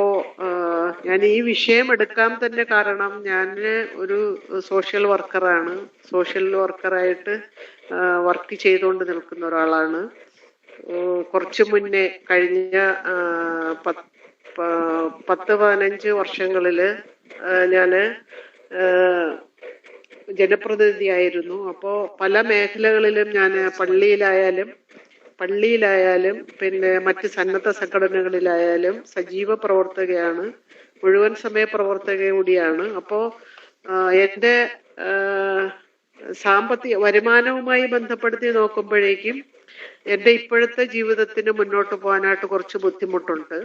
ഞാൻ ഈ വിഷയം എടുക്കാൻ തന്നെ കാരണം ഞാൻ ഒരു സോഷ്യൽ വർക്കറാണ്. സോഷ്യൽ വർക്കറായിട്ട് വർക്ക് ചെയ്തുകൊണ്ട് നിൽക്കുന്ന ഒരാളാണ്. കുറച്ചു മുന്നേ കഴിഞ്ഞ 10-15 വർഷങ്ങളില് ഞാന് ജനപ്രതിനിധിയായിരുന്നു. അപ്പോ പല മേഖലകളിലും ഞാൻ പള്ളിയിലായാലും പിന്നെ മറ്റ് സന്നദ്ധ സംഘടനകളിലായാലും സജീവ പ്രവർത്തകയാണ്, മുഴുവൻ സമയ പ്രവർത്തക കൂടിയാണ്. അപ്പോ എൻ്റെ സാമ്പത്തിക വരുമാനവുമായി ബന്ധപ്പെടുത്തി നോക്കുമ്പോഴേക്കും എൻ്റെ ഇപ്പോഴത്തെ ജീവിതത്തിന് മുന്നോട്ട് പോകാനായിട്ട് കുറച്ച് ബുദ്ധിമുട്ടുണ്ട്.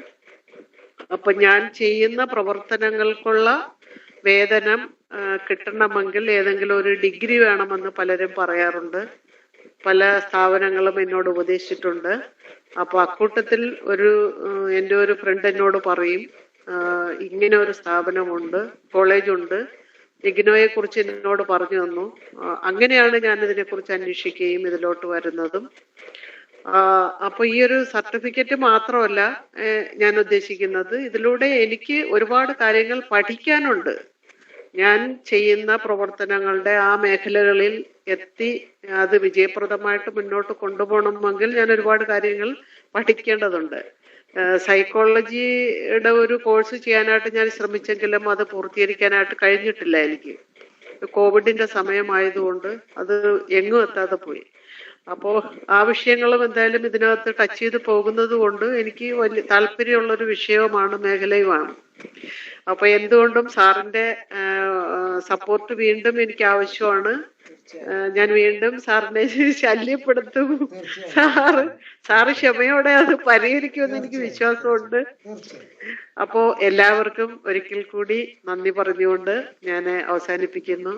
അപ്പൊ ഞാൻ ചെയ്യുന്ന പ്രവർത്തനങ്ങൾക്കുള്ള വേതനം കിട്ടണമെങ്കിൽ ഏതെങ്കിലും ഒരു ഡിഗ്രി വേണമെന്ന് പലരും പറയാറുണ്ട്. പല സ്ഥാപനങ്ങളും എന്നോട് ഉപദേശിച്ചിട്ടുണ്ട്. അപ്പൊ അക്കൂട്ടത്തിൽ എൻ്റെ ഒരു ഫ്രണ്ട് എന്നോട് പറയും, ഇങ്ങനെ ഒരു സ്ഥാപനമുണ്ട്, കോളേജുണ്ട്, ഇഗ്നോയെ കുറിച്ച് എന്നോട് പറഞ്ഞു തന്നു. അങ്ങനെയാണ് ഞാൻ ഇതിനെ കുറിച്ച് അന്വേഷിക്കുകയും ഇതിലോട്ട് വരുന്നതും. അപ്പൊ ഈ ഒരു സർട്ടിഫിക്കറ്റ് മാത്രമല്ല ഞാൻ ഉദ്ദേശിക്കുന്നത്, ഇതിലൂടെ എനിക്ക് ഒരുപാട് കാര്യങ്ങൾ പഠിക്കാനുണ്ട്. ഞാൻ ചെയ്യുന്ന പ്രവർത്തനങ്ങളുടെ ആ മേഖലകളിൽ എത്തി അത് വിജയപ്രദമായിട്ട് മുന്നോട്ട് കൊണ്ടുപോകണമെങ്കിൽ ഞാൻ ഒരുപാട് കാര്യങ്ങൾ പഠിക്കേണ്ടതുണ്ട്. സൈക്കോളജിയുടെ ഒരു കോഴ്സ് ചെയ്യാനായിട്ട് ഞാൻ ശ്രമിച്ചെങ്കിലും അത് പൂർത്തീകരിക്കാനായിട്ട് കഴിഞ്ഞിട്ടില്ല. എനിക്ക് കോവിഡിന്റെ സമയമായതുകൊണ്ട് അത് എങ്ങും എത്താതെ പോയി. അപ്പോ ആ വിഷയങ്ങളും എന്തായാലും ഇതിനകത്ത് ടച്ച് ചെയ്ത് പോകുന്നത് കൊണ്ട് എനിക്ക് വലിയ താല്പര്യമുള്ളൊരു വിഷയവുമാണ്, മേഖലയുമാണ്. അപ്പൊ എന്തുകൊണ്ടും സാറിന്റെ സപ്പോർട്ട് വീണ്ടും എനിക്ക് ആവശ്യമാണ്. ഞാൻ വീണ്ടും സാറിനെ ശല്യപ്പെടുത്തും. സാറ് ക്ഷമയോടെ അത് പരിഹരിക്കുമെന്ന് എനിക്ക് വിശ്വാസമുണ്ട്. അപ്പോ എല്ലാവർക്കും ഒരിക്കൽ കൂടി നന്ദി പറഞ്ഞുകൊണ്ട് ഞാൻ അവസാനിപ്പിക്കുന്നു.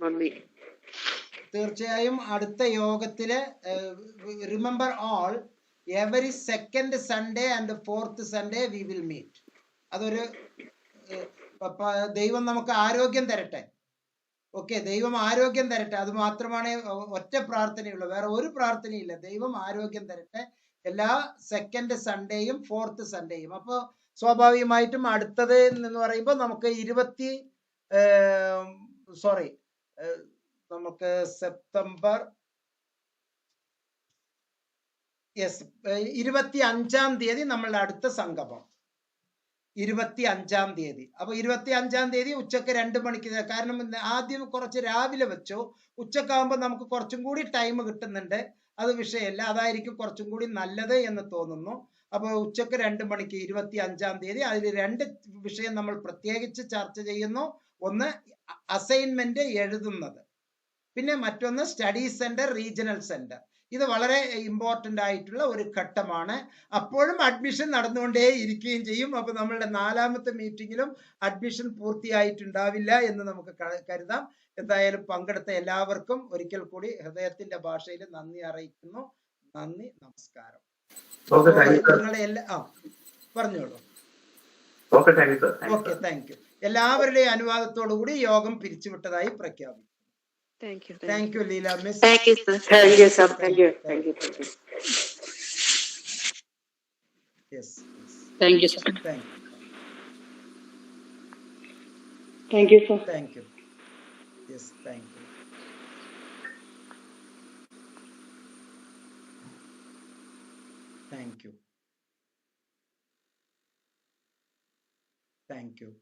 നന്ദി. തീർച്ചയായും അടുത്ത യോഗത്തില് remember all, every second Sunday and fourth Sunday we will meet. അതൊരു ദൈവം നമുക്ക് ആരോഗ്യം തരട്ടെ. ഓക്കെ, ദൈവം ആരോഗ്യം തരട്ടെ. അത് മാത്രമാണ് ഒറ്റ പ്രാർത്ഥനയുള്ളൂ, വേറെ ഒരു പ്രാർത്ഥനയില്ല. ദൈവം ആരോഗ്യം തരട്ടെ എല്ലാ സെക്കൻഡ് സൺഡേയും ഫോർത്ത് സൺഡേയും. അപ്പോൾ സ്വാഭാവികമായിട്ടും അടുത്തത് എന്ന് പറയുമ്പോൾ നമുക്ക് നമുക്ക് സെപ്റ്റംബർ 25-ാം തീയതി നമ്മളുടെ അടുത്ത സംഗമം 25-ാം തീയതി. അപ്പൊ 25-ാം തീയതി ഉച്ചക്ക് 2 മണിക്ക്. കാരണം ആദ്യം കുറച്ച് രാവിലെ വെച്ചോ, ഉച്ചക്കാകുമ്പോൾ നമുക്ക് കുറച്ചും കൂടി ടൈം കിട്ടുന്നുണ്ട്. അത് വിഷയമല്ല, അതായിരിക്കും കുറച്ചും കൂടി നല്ലത് എന്ന് തോന്നുന്നു. അപ്പൊ ഉച്ചക്ക് 2 മണിക്ക് 25-ാം തീയതി അതിൽ 2 വിഷയം നമ്മൾ പ്രത്യേകിച്ച് ചർച്ച ചെയ്യുന്നു. ഒന്ന് അസൈൻമെന്റ് എഴുതുന്നത്, പിന്നെ മറ്റൊന്ന് സ്റ്റഡി സെന്റർ, റീജിയണൽ സെന്റർ. ഇത് വളരെ ഇമ്പോർട്ടൻ്റ് ആയിട്ടുള്ള ഒരു ഘട്ടമാണ്. അപ്പോഴും അഡ്മിഷൻ നടന്നുകൊണ്ടേ ഇരിക്കുകയും ചെയ്യും. അപ്പൊ നമ്മളുടെ 4ാമത്തെ മീറ്റിങ്ങിലും അഡ്മിഷൻ പൂർത്തിയായിട്ടുണ്ടാവില്ല എന്ന് നമുക്ക് കരുതാം. എന്തായാലും പങ്കെടുത്ത എല്ലാവർക്കും ഒരിക്കൽ കൂടി ഹൃദയത്തിന്റെ ഭാഷയിൽ നന്ദി അറിയിക്കുന്നു. നന്ദി, നമസ്കാരം. പറഞ്ഞോളൂ. Okay, thank you. എല്ലാവരുടെയും അനുവാദത്തോടു കൂടി യോഗം പിരിച്ചുവിട്ടതായി പ്രഖ്യാപിക്കും. Thank you, Leela Miss. Thank you, sir. Thank you, sir. Thank you. Yes. Thank you, sir. Thank you, sir. Thank you. Yes, thank you. Thank you. Thank you.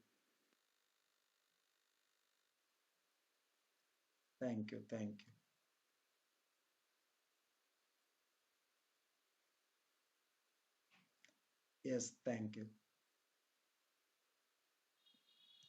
Thank you. Thank you. Yes, thank you.